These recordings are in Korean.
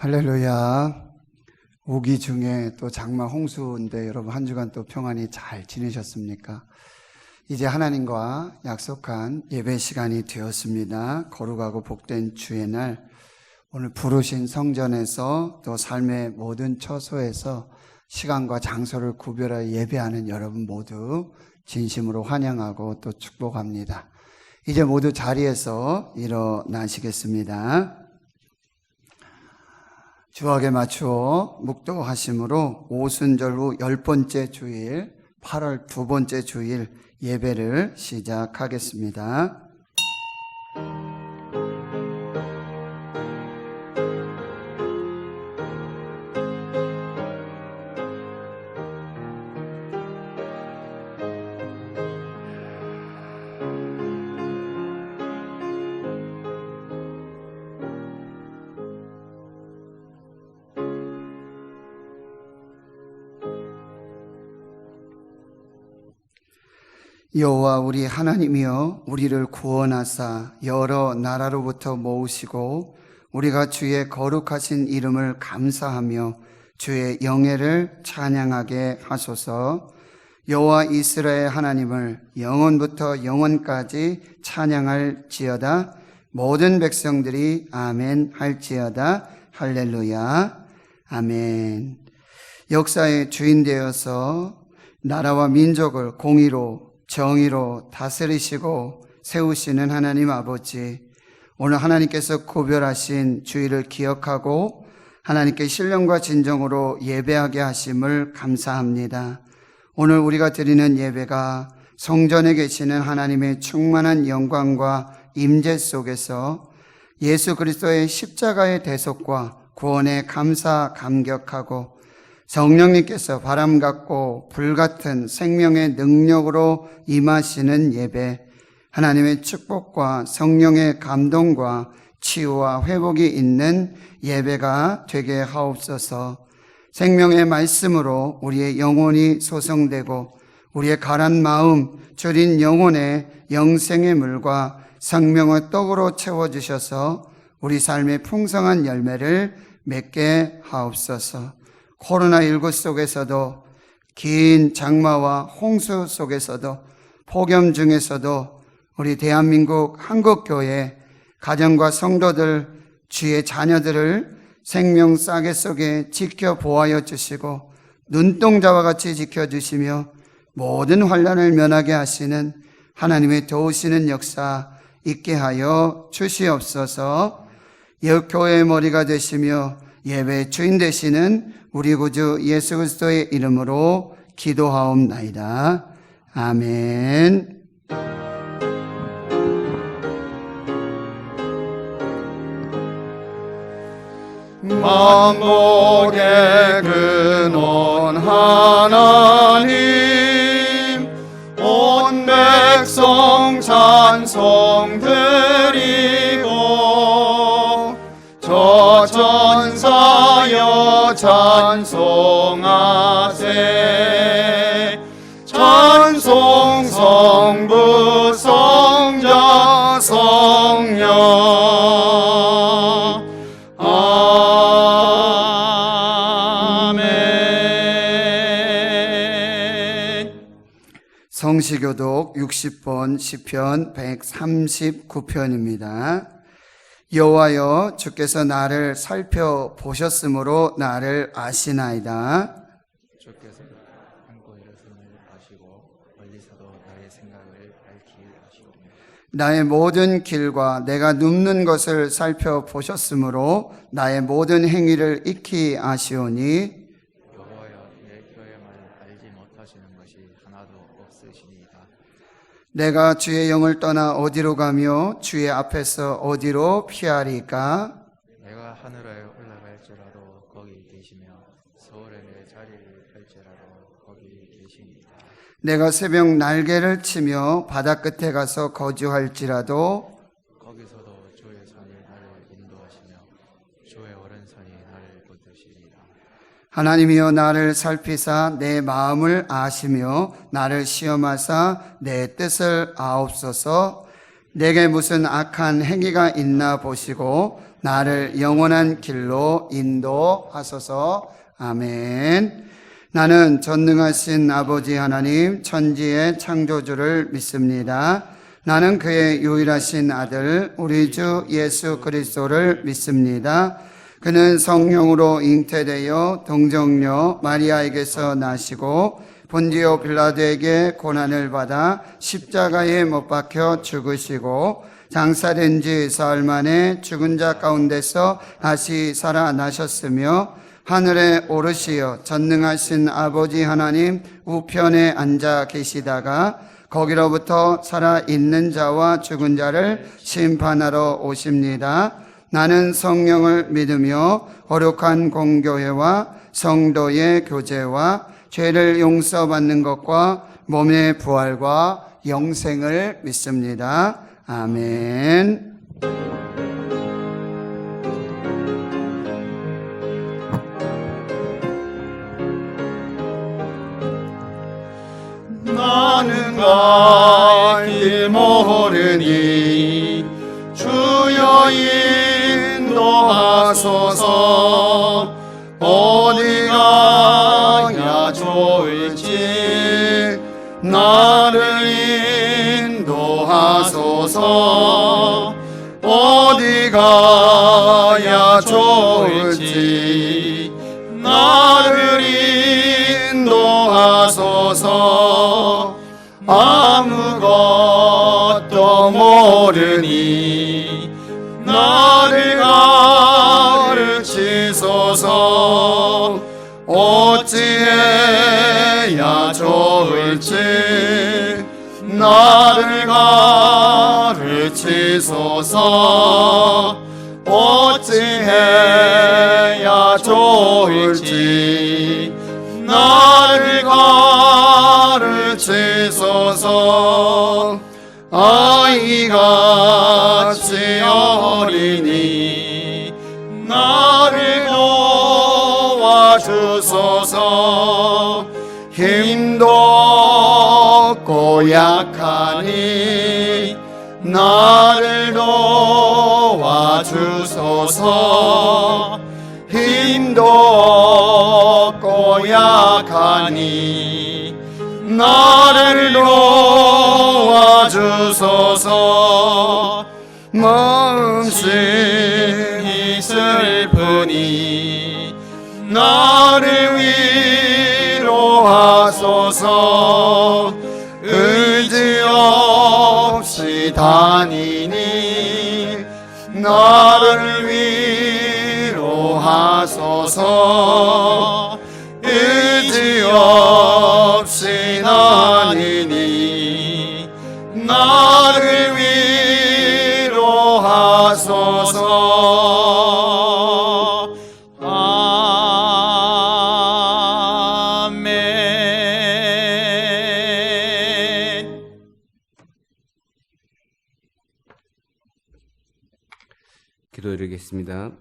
할렐루야. 우기 중에 또 장마 홍수인데 여러분 한 주간 또 평안히 잘 지내셨습니까? 이제 하나님과 약속한 예배 시간이 되었습니다. 거룩하고 복된 주의 날, 오늘 부르신 성전에서 또 삶의 모든 처소에서 시간과 장소를 구별하여 예배하는 여러분 모두 진심으로 환영하고 또 축복합니다. 이제 모두 자리에서 일어나시겠습니다. 주악에 맞추어 묵도하심으로 오순절 후 10번째 주일, 8월 2번째 주일 예배를 시작하겠습니다. 여호와 우리 하나님이여, 우리를 구원하사 여러 나라로부터 모으시고 우리가 주의 거룩하신 이름을 감사하며 주의 영예를 찬양하게 하소서. 여호와 이스라엘 하나님을 영원부터 영원까지 찬양할지어다. 모든 백성들이 아멘 할지어다. 할렐루야. 아멘. 역사의 주인 되어서 나라와 민족을 공의로 정의로 다스리시고 세우시는 하나님 아버지, 오늘 하나님께서 구별하신 주일을 기억하고 하나님께 신령과 진정으로 예배하게 하심을 감사합니다. 오늘 우리가 드리는 예배가 성전에 계시는 하나님의 충만한 영광과 임재 속에서 예수 그리스도의 십자가의 대속과 구원에 감사 감격하고 성령님께서 바람 같고 불 같은 생명의 능력으로 임하시는 예배, 하나님의 축복과 성령의 감동과 치유와 회복이 있는 예배가 되게 하옵소서. 생명의 말씀으로 우리의 영혼이 소성되고 우리의 가란 마음, 줄인 영혼의 영생의 물과 생명의 떡으로 채워주셔서 우리 삶의 풍성한 열매를 맺게 하옵소서. 코로나19 속에서도, 긴 장마와 홍수 속에서도, 폭염 중에서도 우리 대한민국 한국교회 가정과 성도들, 주의 자녀들을 생명 싸개 속에 지켜보아여 주시고 눈동자와 같이 지켜주시며 모든 환난을 면하게 하시는 하나님의 도우시는 역사 있게 하여 주시옵소서. 교회의 머리가 되시며 예배의 주인 되시는 우리 구주 예수 그리스도의 이름으로 기도하옵나이다. 아멘. 만복의 근원 하나님, 온 백성 찬송 드리고 저 천사여 찬송하세. 찬송 성부 성자 성령. 아멘. 성시교독 60번 시편 139편입니다. 여호와여, 주께서 나를 살펴보셨으므로 나를 아시나이다. 주께서 안고 일어섬을 아시고 멀리서도 나의 생각을 밝히 아시오며 나의 모든 길과 내가 눕는 것을 살펴보셨으므로 나의 모든 행위를 익히 아시오니 여호와여, 내 혀에만 알지 못하시는 것이 하나도 없으시니이다. 내가 주의 영을 떠나 어디로 가며 주의 앞에서 어디로 피하리까? 내가 하늘에 올라갈지라도 거기 계시며 서울에 내 자리를 펼지라도 거기 계시니이다. 내가 새벽 날개를 치며 바다 끝에 가서 거주할지라도 거기서도 주의 손이 나를 인도하시며 주의 오른손이 나를 붙드시리라. 하나님이여, 나를 살피사 내 마음을 아시며 나를 시험하사 내 뜻을 아옵소서. 내게 무슨 악한 행위가 있나 보시고 나를 영원한 길로 인도하소서. 아멘. 나는 전능하신 아버지 하나님 천지의 창조주를 믿습니다. 나는 그의 유일하신 아들 우리 주 예수 그리스도를 믿습니다. 그는 성령으로 잉태되어 동정녀 마리아에게서 나시고 본디오 빌라도에게 고난을 받아 십자가에 못 박혀 죽으시고 장사된 지 사흘 만에 죽은 자 가운데서 다시 살아나셨으며 하늘에 오르시어 전능하신 아버지 하나님 우편에 앉아 계시다가 거기로부터 살아있는 자와 죽은 자를 심판하러 오십니다. 나는 성령을 믿으며 거룩한 공교회와 성도의 교제와 죄를 용서받는 것과 몸의 부활과 영생을 믿습니다. 아멘. 나는 갈 길 모르니 주여 인도하소서. 어디 가야 좋을지 나를 인도하소서. 어디 가야 좋을지 나를 인도하소서. 아무것도 모르니 나를 가르치소서. 어찌해야 좋을지 나를 가르치소서. 어찌해야 좋을지 나를 가르치소서. 아이같이 어리니 나를 도와주소서. 힘도 없고 약하니 나를 도와주소서. 힘도 없고 약하니 나를 도와주소서. 마음심이 슬프니 나를 위로하소서. 의지 없이 다니니 나를 위로하소서. 의지 없이 다니니 나를 위로하소서. 아멘. 기도드리겠습니다.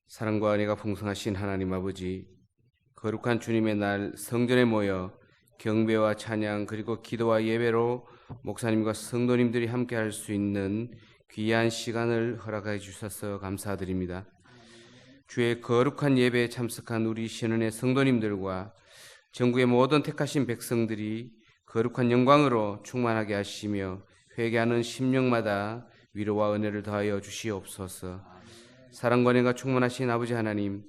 사랑과 은혜가 풍성하신 하나님 아버지, 거룩한 주님의 날 성전에 모여 경배와 찬양 그리고 기도와 예배로 목사님과 성도님들이 함께 할 수 있는 귀한 시간을 허락해 주셔서 감사드립니다. 주의 거룩한 예배에 참석한 우리 신은의 성도님들과 전국의 모든 택하신 백성들이 거룩한 영광으로 충만하게 하시며 회개하는 심령마다 위로와 은혜를 더하여 주시옵소서. 사랑과 은혜가 충만하신 아버지 하나님,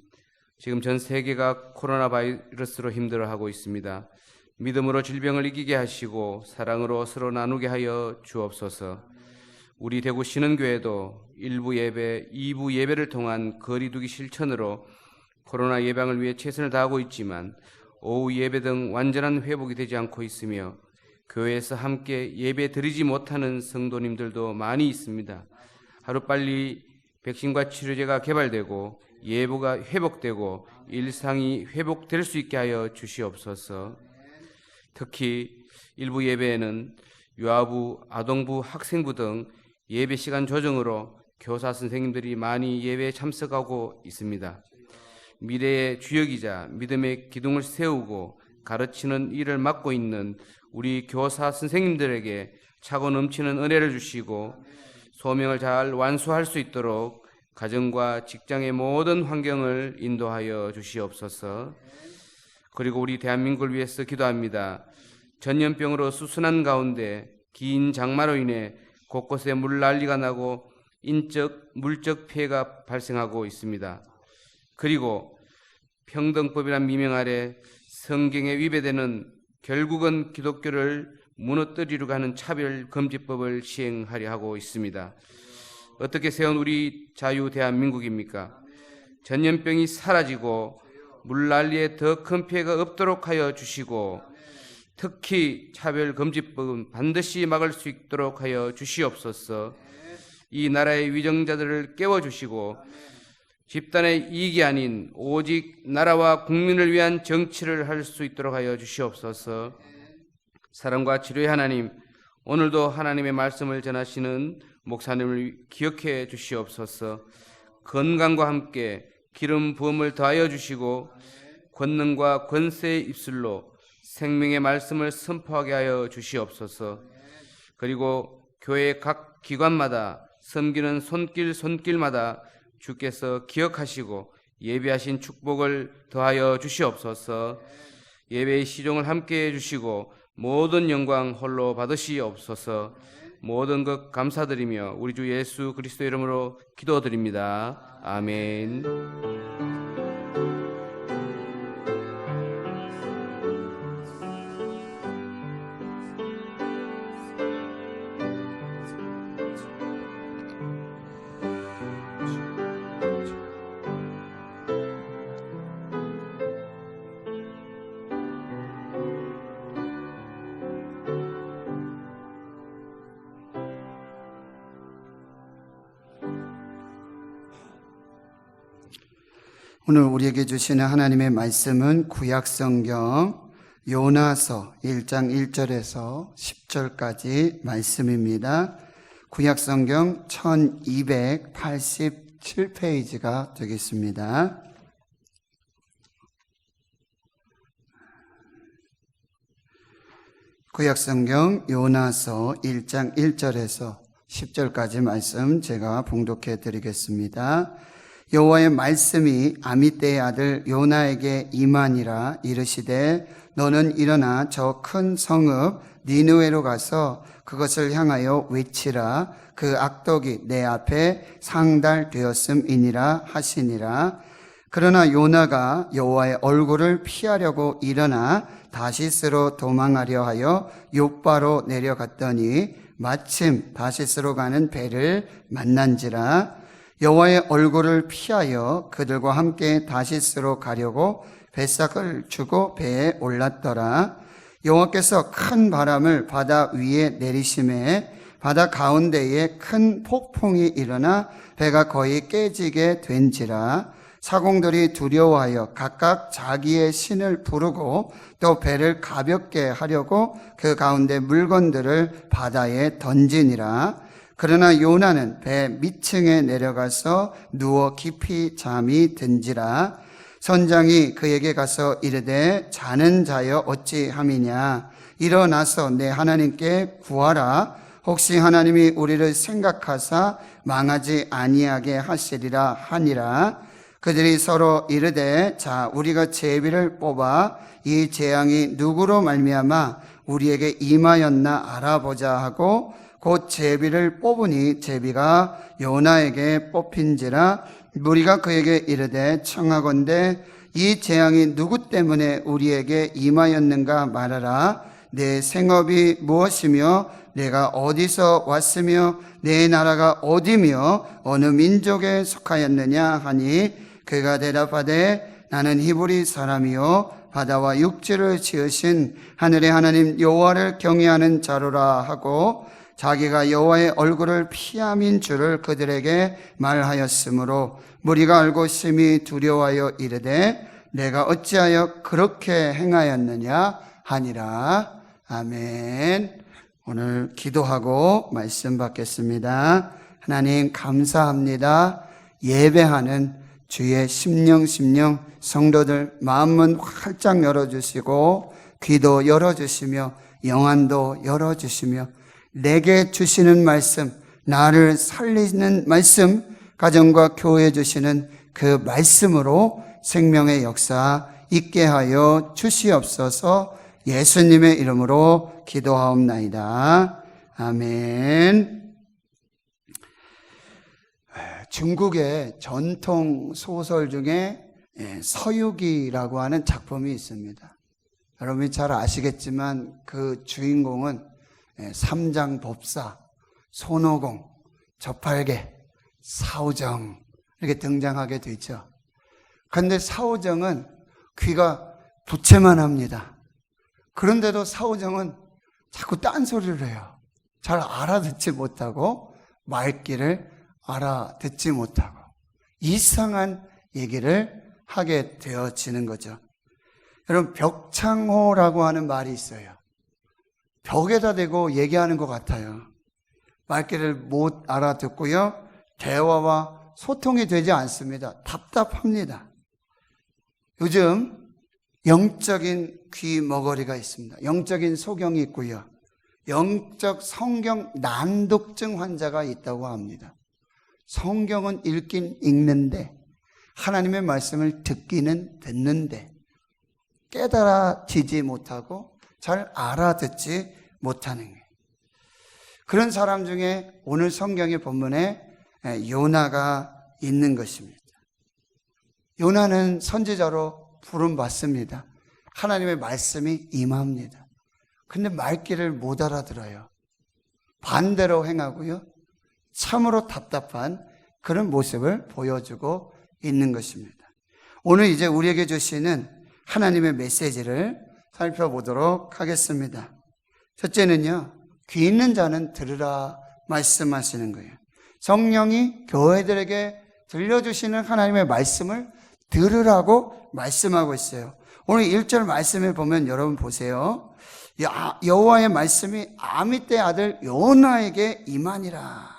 지금 전 세계가 코로나 바이러스로 힘들어하고 있습니다. 믿음으로 질병을 이기게 하시고 사랑으로 서로 나누게 하여 주옵소서. 우리 대구 신은교회도 1부 예배, 2부 예배를 통한 거리두기 실천으로 코로나 예방을 위해 최선을 다하고 있지만 오후 예배 등 완전한 회복이 되지 않고 있으며 교회에서 함께 예배 드리지 못하는 성도님들도 많이 있습니다. 하루빨리 백신과 치료제가 개발되고 예보가 회복되고 일상이 회복될 수 있게 하여 주시옵소서. 특히 일부 예배에는 유아부, 아동부, 학생부 등 예배 시간 조정으로 교사 선생님들이 많이 예배에 참석하고 있습니다. 미래의 주역이자 믿음의 기둥을 세우고 가르치는 일을 맡고 있는 우리 교사 선생님들에게 차고 넘치는 은혜를 주시고 소명을 잘 완수할 수 있도록 가정과 직장의 모든 환경을 인도하여 주시옵소서. 그리고 우리 대한민국을 위해서 기도합니다. 전염병으로 수순한 가운데 긴 장마로 인해 곳곳에 물난리가 나고 인적, 물적 피해가 발생하고 있습니다. 그리고 평등법이란 미명 아래 성경에 위배되는 결국은 기독교를 무너뜨리려고 하는 차별금지법을 시행하려 하고 있습니다. 어떻게 세운 우리 자유 대한민국입니까? 전염병이 사라지고 물난리에 더 큰 피해가 없도록 하여 주시고 특히 차별금지법은 반드시 막을 수 있도록 하여 주시옵소서. 이 나라의 위정자들을 깨워주시고 집단의 이익이 아닌 오직 나라와 국민을 위한 정치를 할 수 있도록 하여 주시옵소서. 사랑과 치료의 하나님, 오늘도 하나님의 말씀을 전하시는 목사님을 기억해 주시옵소서. 건강과 함께 기름 부음을 더하여 주시고 권능과 권세의 입술로 생명의 말씀을 선포하게 하여 주시옵소서. 그리고 교회 각 기관마다 섬기는 손길마다 주께서 기억하시고 예배하신 축복을 더하여 주시옵소서. 예배의 시종을 함께해 주시고 모든 영광 홀로 받으시옵소서. 모든 것 감사드리며 우리 주 예수 그리스도 이름으로 기도드립니다. 아멘. 오늘 우리에게 주시는 하나님의 말씀은 구약성경 요나서 1장 1절에서 10절까지 말씀입니다. 구약성경 1287페이지가 되겠습니다. 구약성경 요나서 1장 1절에서 10절까지 말씀 제가 봉독해 드리겠습니다. 여호와의 말씀이 아미떼의 아들 요나에게 임하니라. 이르시되 너는 일어나 저 큰 성읍 니느웨로 가서 그것을 향하여 외치라. 그 악독이 내 앞에 상달되었음이니라 하시니라. 그러나 요나가 여호와의 얼굴을 피하려고 일어나 다시스로 도망하려 하여 욥바로 내려갔더니 마침 다시스로 가는 배를 만난지라. 여호와의 얼굴을 피하여 그들과 함께 다시스로 가려고 뱃삭을 주고 배에 올랐더라. 여호와께서 큰 바람을 바다 위에 내리심에 바다 가운데에 큰 폭풍이 일어나 배가 거의 깨지게 된지라. 사공들이 두려워하여 각각 자기의 신을 부르고 또 배를 가볍게 하려고 그 가운데 물건들을 바다에 던지니라. 그러나 요나는 배 밑층에 내려가서 누워 깊이 잠이 든지라. 선장이 그에게 가서 이르되 자는 자여 어찌함이냐. 일어나서 내 하나님께 구하라. 혹시 하나님이 우리를 생각하사 망하지 아니하게 하시리라 하니라. 그들이 서로 이르되 자 우리가 제비를 뽑아 이 재앙이 누구로 말미암아 우리에게 임하였나 알아보자 하고 곧 제비를 뽑으니 제비가 요나에게 뽑힌지라. 무리가 그에게 이르되 청하건대 이 재앙이 누구 때문에 우리에게 임하였는가 말하라. 내 생업이 무엇이며 내가 어디서 왔으며 내 나라가 어디며 어느 민족에 속하였느냐 하니 그가 대답하되 나는 히브리 사람이요 바다와 육지를 지으신 하늘의 하나님 여호와를 경외하는 자로라 하고 자기가 여호와의 얼굴을 피함인 줄을 그들에게 말하였으므로 무리가 알고 심히 두려워하여 이르되 내가 어찌하여 그렇게 행하였느냐 하니라. 아멘. 오늘 기도하고 말씀 받겠습니다. 하나님 감사합니다. 예배하는 주의 심령 성도들 마음문 활짝 열어주시고 귀도 열어주시며 영안도 열어주시며 내게 주시는 말씀 나를 살리는 말씀, 가정과 교회 주시는 그 말씀으로 생명의 역사 있게 하여 주시옵소서. 예수님의 이름으로 기도하옵나이다. 아멘. 중국의 전통 소설 중에 서유기라고 하는 작품이 있습니다. 여러분이 잘 아시겠지만 그 주인공은 삼장법사, 손오공, 저팔계, 사오정 이렇게 등장하게 되죠. 그런데 사오정은 귀가 부채만 합니다. 그런데도 사오정은 자꾸 딴소리를 해요. 잘 알아듣지 못하고 말귀를 알아듣지 못하고 이상한 얘기를 하게 되어지는 거죠. 여러분, 벽창호라고 하는 말이 있어요. 벽에다 대고 얘기하는 것 같아요. 말귀를 못 알아듣고요. 대화와 소통이 되지 않습니다. 답답합니다. 요즘 영적인 귀 머거리가 있습니다. 영적인 소경이 있고요. 영적 성경 난독증 환자가 있다고 합니다. 성경은 읽긴 읽는데 하나님의 말씀을 듣기는 듣는데 깨달아지지 못하고 잘 알아듣지 못하는 거예요. 그런 사람 중에 오늘 성경의 본문에 요나가 있는 것입니다. 요나는 선지자로 부름받습니다. 하나님의 말씀이 임합니다. 근데 말귀를 못 알아들어요. 반대로 행하고요. 참으로 답답한 그런 모습을 보여주고 있는 것입니다. 오늘 이제 우리에게 주시는 하나님의 메시지를 살펴보도록 하겠습니다. 첫째는요, 귀 있는 자는 들으라 말씀하시는 거예요. 성령이 교회들에게 들려주시는 하나님의 말씀을 들으라고 말씀하고 있어요. 오늘 1절 말씀에 보면 여러분 보세요. 여호와의 말씀이 아미떼 아들 요나에게 임하니라.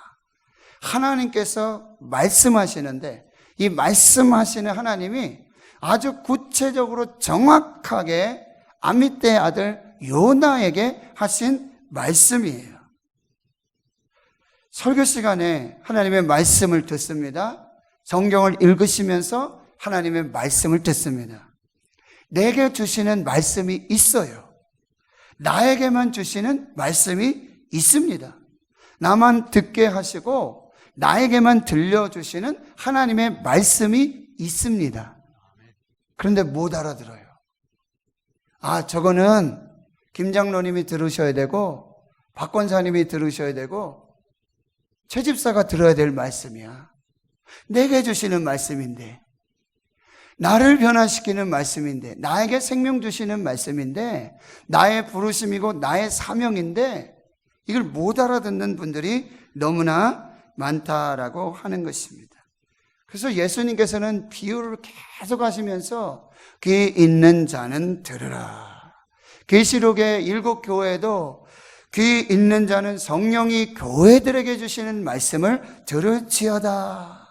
하나님께서 말씀하시는데 이 말씀하시는 하나님이 아주 구체적으로 정확하게 아미떼 아들 요나에게 하신 말씀이에요. 설교 시간에 하나님의 말씀을 듣습니다. 성경을 읽으시면서 하나님의 말씀을 듣습니다. 내게 주시는 말씀이 있어요. 나에게만 주시는 말씀이 있습니다. 나만 듣게 하시고 나에게만 들려주시는 하나님의 말씀이 있습니다. 그런데 못 알아들어요. 저거는 김 장로님이 들으셔야 되고 박 권사님이 들으셔야 되고 최 집사가 들어야 될 말씀이야. 내게 주시는 말씀인데, 나를 변화시키는 말씀인데, 나에게 생명 주시는 말씀인데, 나의 부르심이고 나의 사명인데 이걸 못 알아듣는 분들이 너무나 많다라고 하는 것입니다. 그래서 예수님께서는 비유를 계속 하시면서 귀 있는 자는 들으라. 계시록의 7교회도 귀 있는 자는 성령이 교회들에게 주시는 말씀을 들을지어다.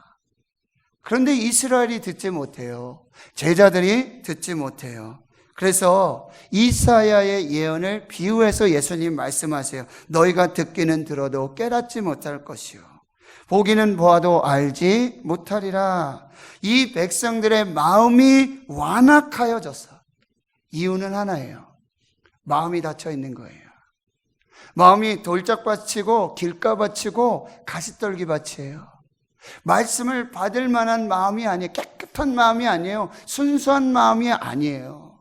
그런데 이스라엘이 듣지 못해요. 제자들이 듣지 못해요. 그래서 이사야의 예언을 비유해서 예수님 말씀하세요. 너희가 듣기는 들어도 깨닫지 못할 것이요, 보기는 보아도 알지 못하리라. 이 백성들의 마음이 완악하여져서, 이유는 하나예요. 마음이 닫혀 있는 거예요. 마음이 돌짝밭이고 길가밭이고 가시떨기밭이에요. 말씀을 받을 만한 마음이 아니에요. 깨끗한 마음이 아니에요. 순수한 마음이 아니에요.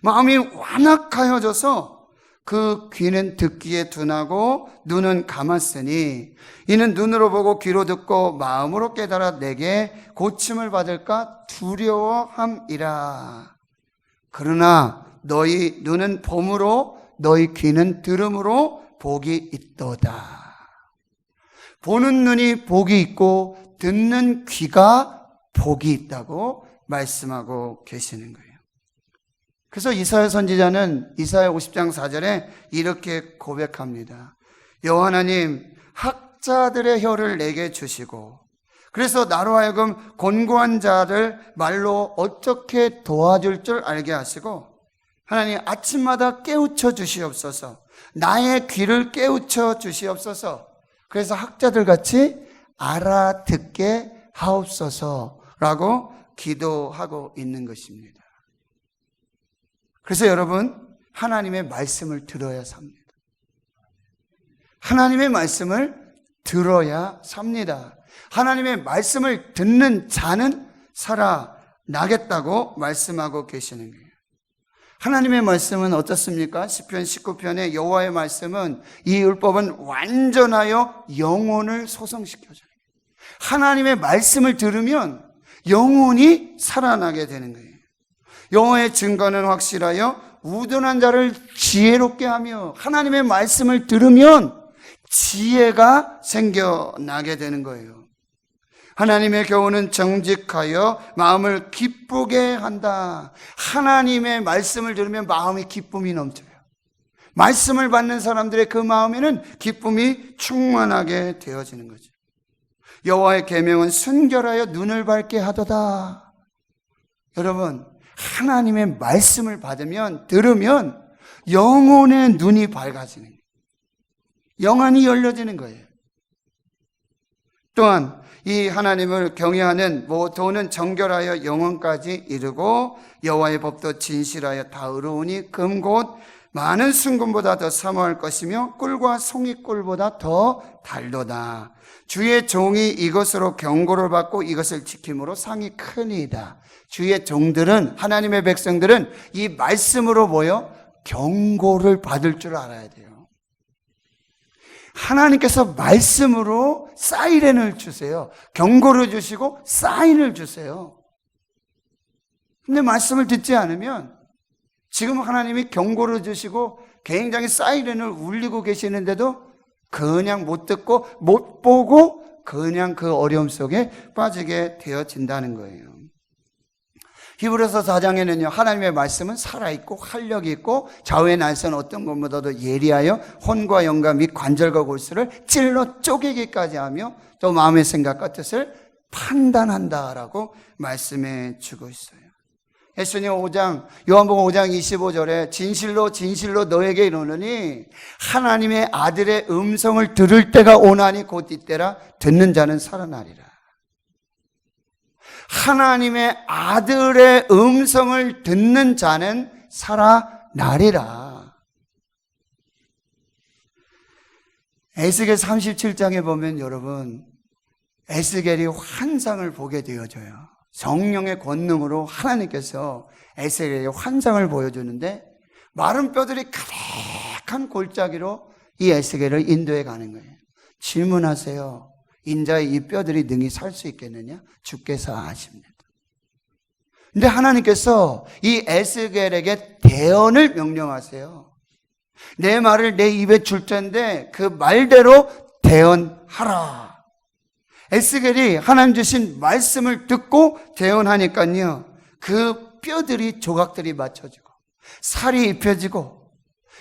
마음이 완악하여져서 그 귀는 듣기에 둔하고 눈은 감았으니 이는 눈으로 보고 귀로 듣고 마음으로 깨달아 내게 고침을 받을까 두려워함이라. 그러나 너희 눈은 봄으로 너희 귀는 들음으로 복이 있도다. 보는 눈이 복이 있고 듣는 귀가 복이 있다고 말씀하고 계시는 거예요. 그래서 이사야 선지자는 이사야 50장 4절에 이렇게 고백합니다. 여호와 하나님, 학자들의 혀를 내게 주시고 그래서 나로 하여금 곤고한 자를 말로 어떻게 도와줄 줄 알게 하시고, 하나님 아침마다 깨우쳐 주시옵소서. 나의 귀를 깨우쳐 주시옵소서. 그래서 학자들 같이 알아듣게 하옵소서라고 기도하고 있는 것입니다. 그래서 여러분, 하나님의 말씀을 들어야 삽니다. 하나님의 말씀을 들어야 삽니다. 하나님의 말씀을 듣는 자는 살아나겠다고 말씀하고 계시는 거예요. 하나님의 말씀은 어떻습니까? 시편 19편의 여호와의 말씀은, 이 율법은 완전하여 영혼을 소성시켜줘요. 하나님의 말씀을 들으면 영혼이 살아나게 되는 거예요. 여호와의 증거는 확실하여 우둔한 자를 지혜롭게 하며, 하나님의 말씀을 들으면 지혜가 생겨나게 되는 거예요. 하나님의 교훈은 정직하여 마음을 기쁘게 한다. 하나님의 말씀을 들으면 마음이 기쁨이 넘쳐요. 말씀을 받는 사람들의 그 마음에는 기쁨이 충만하게 되어지는 거죠. 여호와의 계명은 순결하여 눈을 밝게 하도다. 여러분, 하나님의 말씀을 받으면, 들으면 영혼의 눈이 밝아지는 거예요. 영안이 열려지는 거예요. 또한 이 하나님을 경외하는 모도는 정결하여 영혼까지 이르고, 여호와의 법도 진실하여 다 의로우니 금 곧 많은 순금보다 더 사모할 것이며 꿀과 송이꿀보다 더 달도다. 주의 종이 이것으로 경고를 받고 이것을 지킴으로 상이 크니이다. 주의 종들은, 하나님의 백성들은 이 말씀으로 모여 경고를 받을 줄 알아야 돼요. 하나님께서 말씀으로 사이렌을 주세요. 경고를 주시고 사인을 주세요. 근데 말씀을 듣지 않으면, 지금 하나님이 경고를 주시고 굉장히 사이렌을 울리고 계시는데도 그냥 못 듣고 못 보고 그냥 그 어려움 속에 빠지게 되어진다는 거예요. 히브리서 4장에는요, 하나님의 말씀은 살아있고 활력이 있고 좌우의 날선 어떤 것보다도 예리하여 혼과 영과 및 관절과 골수를 찔러 쪼개기까지 하며 또 마음의 생각과 뜻을 판단한다라고 말씀해 주고 있어요. 예수님 5장, 요한복음 5장 25절에 진실로 진실로 너에게 이르노니 하나님의 아들의 음성을 들을 때가 오나니 곧 이때라. 듣는 자는 살아나리라. 하나님의 아들의 음성을 듣는 자는 살아나리라. 에스겔 37장에 보면 여러분, 에스겔이 환상을 보게 되어져요. 성령의 권능으로 하나님께서 에스겔에게 환상을 보여주는데, 마른 뼈들이 가득한 골짜기로 이 에스겔을 인도해 가는 거예요. 질문하세요. 인자의 이 뼈들이 능히 살 수 있겠느냐? 주께서 아십니다. 근데 하나님께서 이 에스겔에게 대언을 명령하세요. 내 말을 내 입에 줄 텐데 그 말대로 대언하라. 에스겔이 하나님 주신 말씀을 듣고 대언하니까요, 그 뼈들이, 조각들이 맞춰지고 살이 입혀지고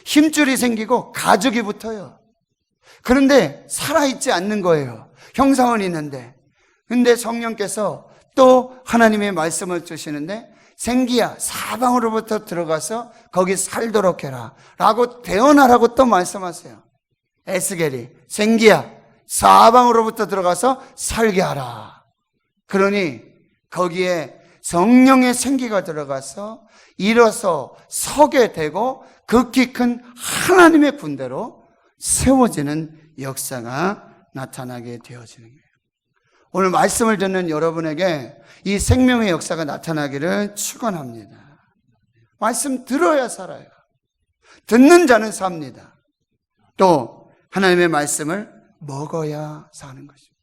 힘줄이 생기고 가죽이 붙어요. 그런데 살아있지 않는 거예요. 형상은 있는데. 근데 성령께서 또 하나님의 말씀을 주시는데, 생기야 사방으로부터 들어가서 거기 살도록 해라 라고 대언하라고 또 말씀하세요. 에스겔이 생기야 사방으로부터 들어가서 살게 하라. 그러니 거기에 성령의 생기가 들어가서 일어서 서게 되고 극히 큰 하나님의 군대로 세워지는 역사가 나타나게 되어지는 거예요. 오늘 말씀을 듣는 여러분에게 이 생명의 역사가 나타나기를 축원합니다. 말씀 들어야 살아요. 듣는 자는 삽니다. 또 하나님의 말씀을 먹어야 사는 것입니다.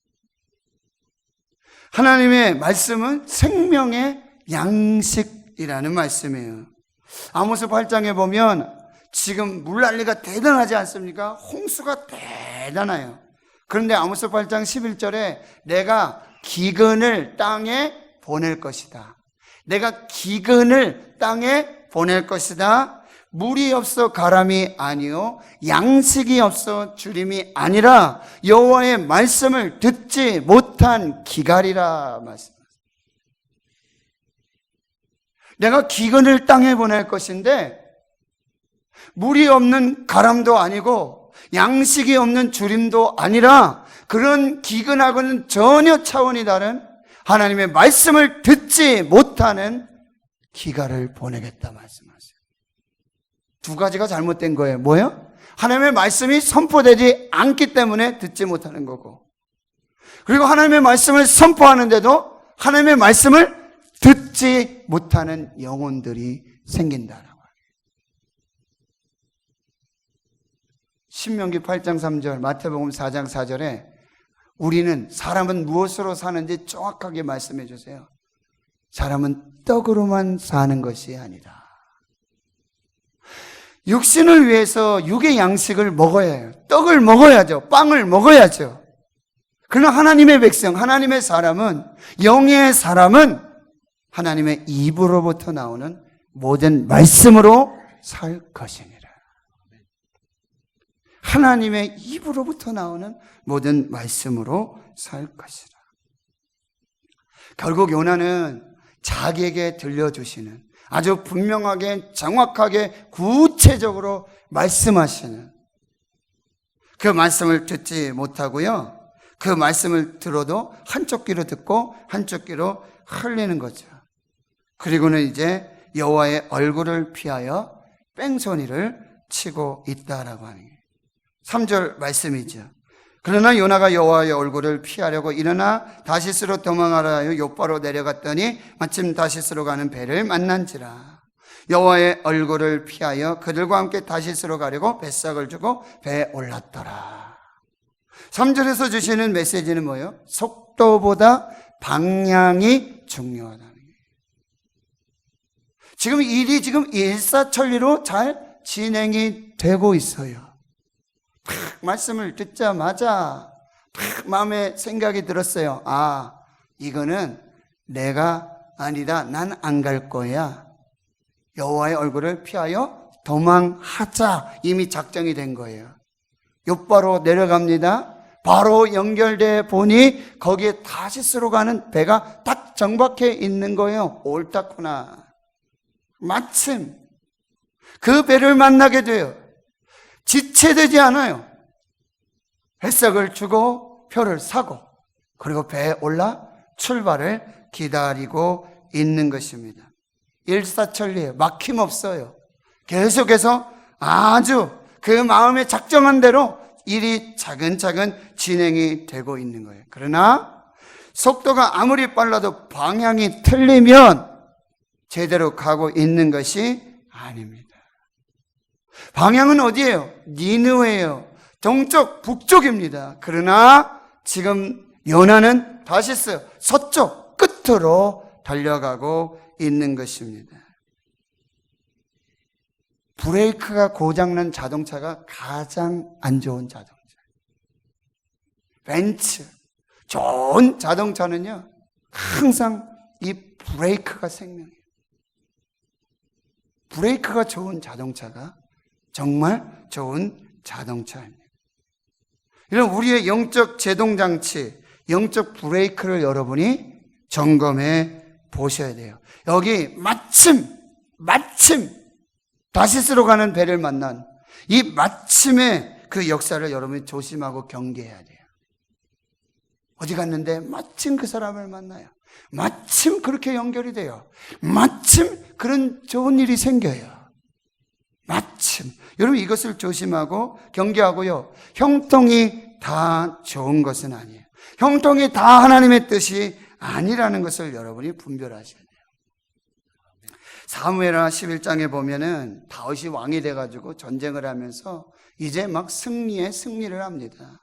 하나님의 말씀은 생명의 양식이라는 말씀이에요. 아모스 8장에 보면 지금 물난리가 대단하지 않습니까? 홍수가 대단해요. 그런데 아모스 8장 11절에 내가 기근을 땅에 보낼 것이다. 내가 기근을 땅에 보낼 것이다. 물이 없어 가람이 아니요 양식이 없어 주림이 아니라 여호와의 말씀을 듣지 못한 기갈이라 말씀하셨습니다. 내가 기근을 땅에 보낼 것인데 물이 없는 가람도 아니고 양식이 없는 주림도 아니라 그런 기근하고는 전혀 차원이 다른 하나님의 말씀을 듣지 못하는 기갈을 보내겠다 말씀하세요. 두 가지가 잘못된 거예요. 뭐예요? 하나님의 말씀이 선포되지 않기 때문에 듣지 못하는 거고, 그리고 하나님의 말씀을 선포하는데도 하나님의 말씀을 듣지 못하는 영혼들이 생긴다라고. 신명기 8장 3절, 마태복음 4장 4절에 우리는 사람은 무엇으로 사는지 정확하게 말씀해 주세요. 사람은 떡으로만 사는 것이 아니다. 육신을 위해서 육의 양식을 먹어야 해요. 떡을 먹어야죠. 빵을 먹어야죠. 그러나 하나님의 백성, 하나님의 사람은, 영의 사람은 하나님의 입으로부터 나오는 모든 말씀으로 살 것이니라. 하나님의 입으로부터 나오는 모든 말씀으로 살 것이라. 결국 요나는 자기에게 들려주시는, 아주 분명하게 정확하게 구체적으로 말씀하시는 그 말씀을 듣지 못하고요, 그 말씀을 들어도 한쪽 귀로 듣고 한쪽 귀로 흘리는 거죠. 그리고는 이제 여호와의 얼굴을 피하여 뺑소니를 치고 있다라고 하는 게 3절 말씀이죠. 그러나 요나가 여호와의 얼굴을 피하려고 일어나 다시스로 도망하라 하여 욥바로 내려갔더니 마침 다시스로 가는 배를 만난지라. 여호와의 얼굴을 피하여 그들과 함께 다시스로 가려고 뱃삭을 주고 배에 올랐더라. 3절에서 주시는 메시지는 뭐예요? 속도보다 방향이 중요하다는 거예요. 지금 일이 일사천리로 잘 진행이 되고 있어요. 말씀을 듣자마자 마음에 생각이 들었어요. 아, 이거는 내가 아니다. 난 안 갈 거야. 여호와의 얼굴을 피하여 도망하자. 이미 작정이 된 거예요. 욥바로 내려갑니다. 바로 연결돼 보니 거기에 다시스로 가는 배가 딱 정박해 있는 거예요. 옳다구나. 마침 그 배를 만나게 돼요. 지체되지 않아요. 뱃삭을 주고 표를 사고, 그리고 배에 올라 출발을 기다리고 있는 것입니다. 일사천리예요. 막힘없어요. 계속해서 아주 그 마음에 작정한 대로 일이 차근차근 진행이 되고 있는 거예요. 그러나 속도가 아무리 빨라도 방향이 틀리면 제대로 가고 있는 것이 아닙니다. 방향은 어디예요? 니느웨예요. 동쪽, 북쪽입니다. 그러나 지금 요나는 다시스 서쪽 끝으로 달려가고 있는 것입니다. 브레이크가 고장난 자동차가 가장 안 좋은 자동차. 벤츠, 좋은 자동차는요, 항상 이 브레이크가 생명이에요. 브레이크가 좋은 자동차가 정말 좋은 자동차입니다. 이런 우리의 영적 제동장치, 영적 브레이크를 여러분이 점검해 보셔야 돼요. 여기 마침 다시스로 가는 배를 만난 이 마침의 그 역사를 여러분이 조심하고 경계해야 돼요. 어디 갔는데 마침 그 사람을 만나요. 마침 그렇게 연결이 돼요. 마침 그런 좋은 일이 생겨요. 마침. 여러분 이것을 조심하고 경계하고요. 형통이 다 좋은 것은 아니에요. 형통이 다 하나님의 뜻이 아니라는 것을 여러분이 분별하셔야 돼요. 사무엘하 11장에 보면은 다윗이 왕이 돼가지고 전쟁을 하면서 이제 막 승리를 합니다.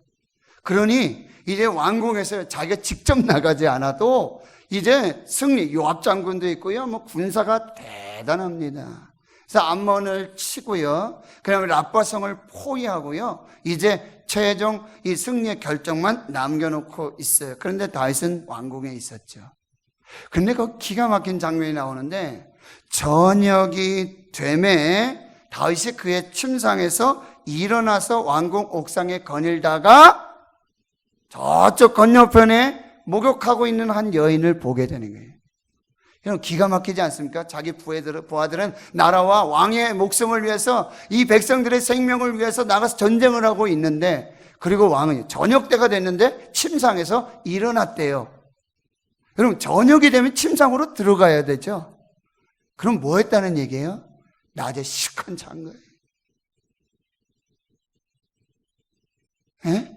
그러니 이제 왕궁에서 자기가 직접 나가지 않아도 이제 승리, 요압 장군도 있고요. 뭐 군사가 대단합니다. 그래서 암몬을 치고요. 그다음에 라빠성을 포위하고요. 이제 최종 이 승리의 결정만 남겨놓고 있어요. 그런데 다윗은 왕궁에 있었죠. 근데 그 기가 막힌 장면이 나오는데 저녁이 되매 다윗이 그의 침상에서 일어나서 왕궁 옥상에 거닐다가 저쪽 건너편에 목욕하고 있는 한 여인을 보게 되는 거예요. 이런 기가 막히지 않습니까? 자기 부하들은 나라와 왕의 목숨을 위해서 이 백성들의 생명을 위해서 나가서 전쟁을 하고 있는데, 그리고 왕은 저녁 때가 됐는데 침상에서 일어났대요. 여러분, 저녁이 되면 침상으로 들어가야 되죠. 그럼 뭐 했다는 얘기예요? 낮에 시큰 잔 거예요. 예?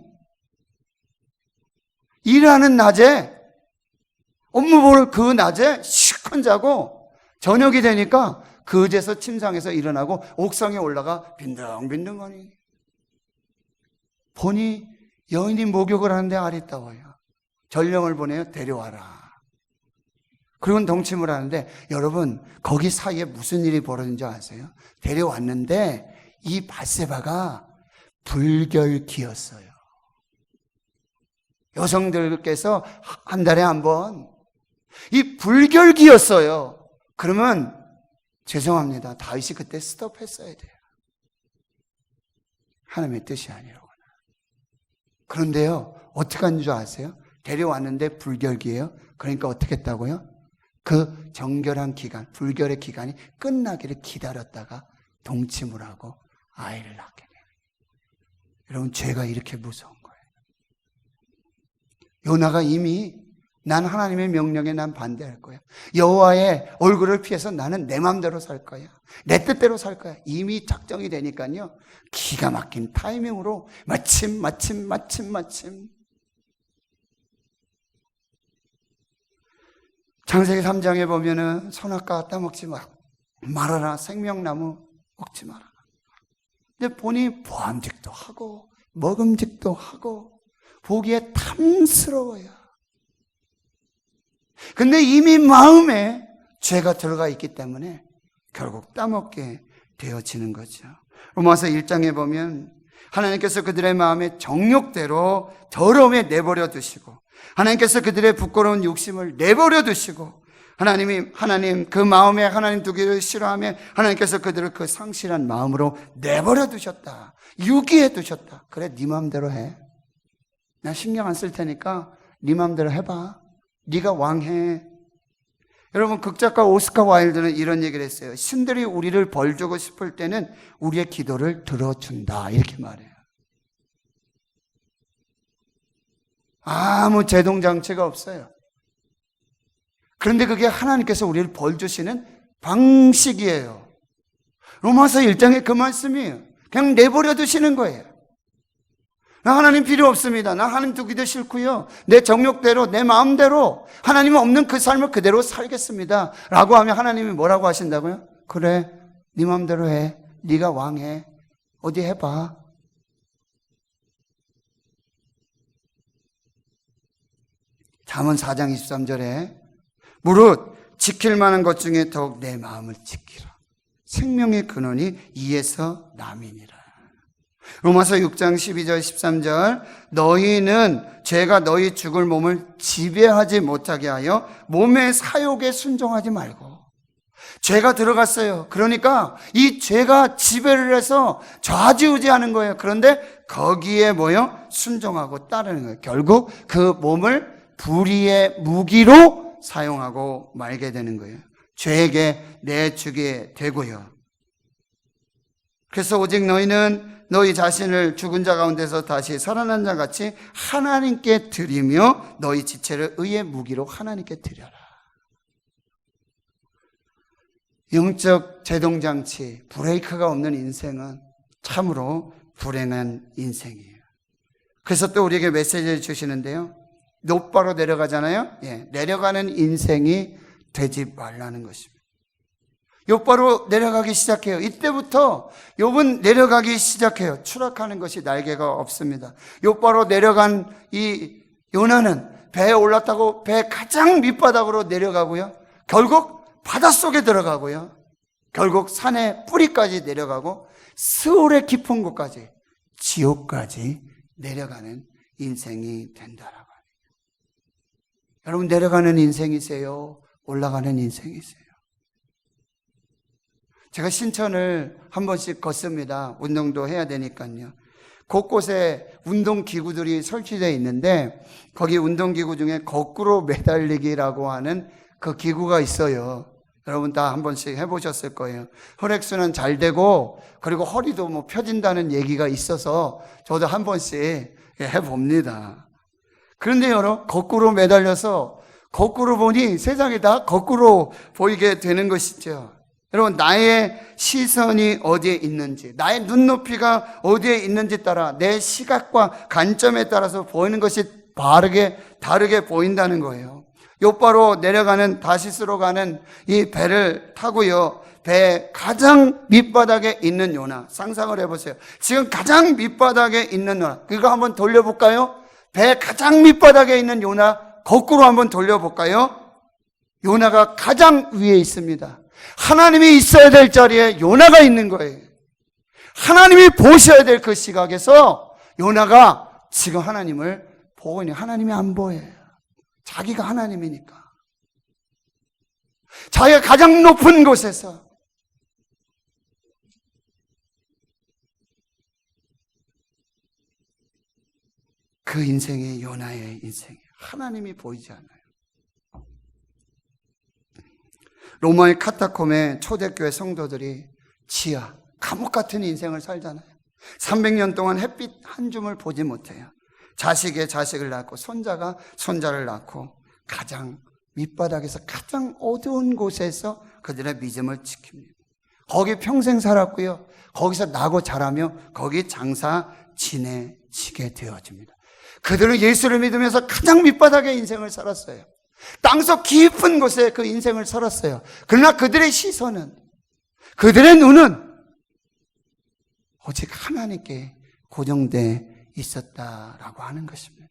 일하는 낮에, 업무 볼 그 낮에 시큰 자고, 저녁이 되니까 그제서 침상에서 일어나고 옥상에 올라가 빈둥빈둥거리. 보니 여인이 목욕을 하는데 아리따워요. 전령을 보내요. 데려와라. 그리고 동침을 하는데, 여러분, 거기 사이에 무슨 일이 벌어진 줄 아세요? 데려왔는데 이 밧세바가 불결기였어요. 여성들께서 한 달에 한 번 이 불결기였어요. 그러면 죄송합니다. 다윗이 그때 스톱했어야 돼요. 하나님의 뜻이 아니로구나. 그런데요, 어떻게 한 줄 아세요? 데려왔는데 불결기예요. 그러니까 어떻게 했다고요? 그 정결한 기간, 불결의 기간이 끝나기를 기다렸다가 동침을 하고 아이를 낳게 돼요. 여러분, 죄가 이렇게 무서운 거예요. 요나가 이미 난 하나님의 명령에 난 반대할 거야. 여호와의 얼굴을 피해서 나는 내 마음대로 살 거야. 내 뜻대로 살 거야. 이미 작정이 되니까요, 기가 막힌 타이밍으로 마침 창세기 3장에 보면은 선악과 따먹지 말아라. 생명나무 먹지 마라. 근데 보니 보암직도 하고 먹음직도 하고 보기에 탐스러워요. 근데 이미 마음에 죄가 들어가 있기 때문에 결국 따먹게 되어지는 거죠. 로마서 1장에 보면 하나님께서 그들의 마음의 정욕대로 더러움에 내버려 두시고, 하나님께서 그들의 부끄러운 욕심을 내버려 두시고, 하나님 그 마음에 하나님 두기를 싫어하며 하나님께서 그들을 그 상실한 마음으로 내버려 두셨다. 유기해 두셨다. 그래, 네 마음대로 해. 나 신경 안 쓸 테니까 네 마음대로 해봐. 네가 왕해. 여러분, 극작가 오스카 와일드는 이런 얘기를 했어요. 신들이 우리를 벌주고 싶을 때는 우리의 기도를 들어준다, 이렇게 말해요. 아무 제동장치가 없어요. 그런데 그게 하나님께서 우리를 벌주시는 방식이에요. 로마서 1장에 그 말씀이에요. 그냥 내버려 두시는 거예요. 나 하나님 필요 없습니다. 나 하나님 두기도 싫고요. 내 정욕대로, 내 마음대로 하나님 없는 그 삶을 그대로 살겠습니다 라고 하면 하나님이 뭐라고 하신다고요? 그래, 네 마음대로 해. 네가 왕해. 어디 해봐. 잠언 4장 23절에 무릇 지킬 만한 것 중에 더욱 내 마음을 지키라. 생명의 근원이 이에서 남이니라. 로마서 6장 12절 13절 너희는 죄가 너희 죽을 몸을 지배하지 못하게 하여 몸의 사욕에 순종하지 말고. 죄가 들어갔어요. 그러니까 이 죄가 지배를 해서 좌지우지하는 거예요. 그런데 거기에 순종하고 따르는 거예요. 결국 그 몸을 불의의 무기로 사용하고 말게 되는 거예요. 죄에게 내주게 되고요. 그래서 오직 너희는 너희 자신을 죽은 자 가운데서 다시 살아난 자 같이 하나님께 드리며 너희 지체를 의의 무기로 하나님께 드려라. 영적 제동장치, 브레이크가 없는 인생은 참으로 불행한 인생이에요. 그래서 또 우리에게 메시지를 주시는데요, 높바로 내려가잖아요. 내려가는 인생이 되지 말라는 것입니다. 욥바로 내려가기 시작해요. 이때부터 욥은 내려가기 시작해요. 추락하는 것이 날개가 없습니다. 욥바로 내려간 이 요나는 배에 올랐다고 배 가장 밑바닥으로 내려가고요. 결국 바닷속에 들어가고요. 결국 산의 뿌리까지 내려가고 스올의 깊은 곳까지, 지옥까지 내려가는 인생이 된다라고 합니다. 여러분, 내려가는 인생이세요? 올라가는 인생이세요? 제가 신천을 한 번씩 걷습니다. 운동도 해야 되니까요. 곳곳에 운동기구들이 설치되어 있는데 거기 운동기구 중에 거꾸로 매달리기라고 하는 그 기구가 있어요. 여러분 다 한 번씩 해보셨을 거예요. 혈액순환 잘 되고 그리고 허리도 뭐 펴진다는 얘기가 있어서 저도 한 번씩 해봅니다. 그런데 여러분 거꾸로 매달려서 거꾸로 보니 세상이 다 거꾸로 보이게 되는 것이죠. 여러분 나의 시선이 어디에 있는지, 나의 눈높이가 어디에 있는지 따라 내 시각과 관점에 따라서 보이는 것이 다르게 보인다는 거예요. 요바로 내려가는 다시스로 가는 이 배를 타고요, 배 가장 밑바닥에 있는 요나 상상을 해보세요. 지금 가장 밑바닥에 있는 요나, 그거 한번 돌려볼까요? 배 가장 밑바닥에 있는 요나 거꾸로 한번 돌려볼까요? 요나가 가장 위에 있습니다. 하나님이 있어야 될 자리에 요나가 있는 거예요. 하나님이 보셔야 될 그 시각에서 요나가 지금 하나님을 보고 있는, 하나님이 안 보여요. 자기가 하나님이니까. 자기가 가장 높은 곳에서 그 인생이 요나의 인생이에요. 하나님이 보이지 않아요. 로마의 카타콤의 초대교회 성도들이 지하, 감옥 같은 인생을 살잖아요. 300년 동안 햇빛 한 줌을 보지 못해요. 자식의 자식을 낳고 손자가 손자를 낳고 가장 밑바닥에서 가장 어두운 곳에서 그들의 믿음을 지킵니다. 거기 평생 살았고요. 거기서 나고 자라며 거기 장사 지내지게 되어집니다. 그들은 예수를 믿으면서 가장 밑바닥의 인생을 살았어요. 땅속 깊은 곳에 그 인생을 살았어요. 그러나 그들의 시선은, 그들의 눈은 오직 하나님께 고정돼 있었다라고 하는 것입니다.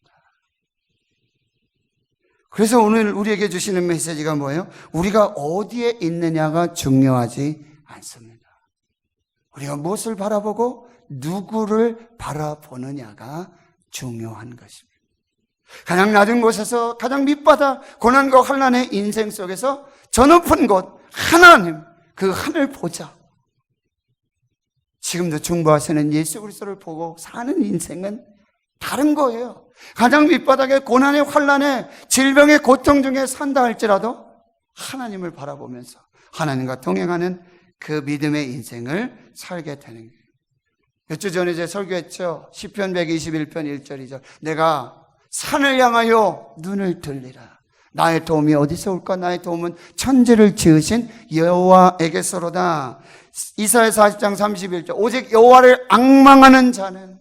그래서 오늘 우리에게 주시는 메시지가 뭐예요? 우리가 어디에 있느냐가 중요하지 않습니다. 우리가 무엇을 바라보고 누구를 바라보느냐가 중요한 것입니다. 가장 낮은 곳에서 가장 밑바닥 고난과 환난의 인생 속에서 저 높은 곳 하나님, 그 하늘 보자. 지금도 중보하시는 예수 그리스도를 보고 사는 인생은 다른 거예요. 가장 밑바닥의 고난의 환난의 질병의 고통 중에 산다 할지라도 하나님을 바라보면서 하나님과 동행하는 그 믿음의 인생을 살게 되는 거예요. 몇 주 전에 제가 설교했죠. 시편 121편 1절 2절. 내가 산을 향하여 눈을 들리라. 나의 도움이 어디서 올까? 나의 도움은 천지를 지으신 여호와에게서로다. 이사야 40장 31절. 오직 여호와를 앙망하는 자는,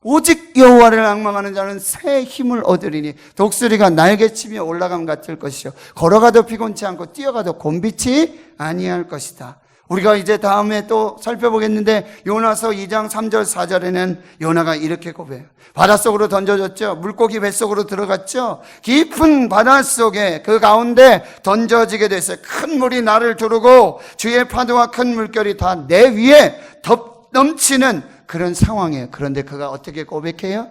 오직 여호와를 앙망하는 자는 새 힘을 얻으리니 독수리가 날개치며 올라감 같을 것이요 걸어가도 피곤치 않고 뛰어가도 곤비치 아니할 것이다. 우리가 이제 다음에 또 살펴보겠는데 요나서 2장 3절 4절에는 요나가 이렇게 고백해요. 바닷속으로 던져졌죠. 물고기 뱃속으로 들어갔죠. 깊은 바닷속에 그 가운데 던져지게 됐어요. 큰 물이 나를 두르고 주의 파도와 큰 물결이 다 내 위에 넘치는 그런 상황이에요. 그런데 그가 어떻게 고백해요?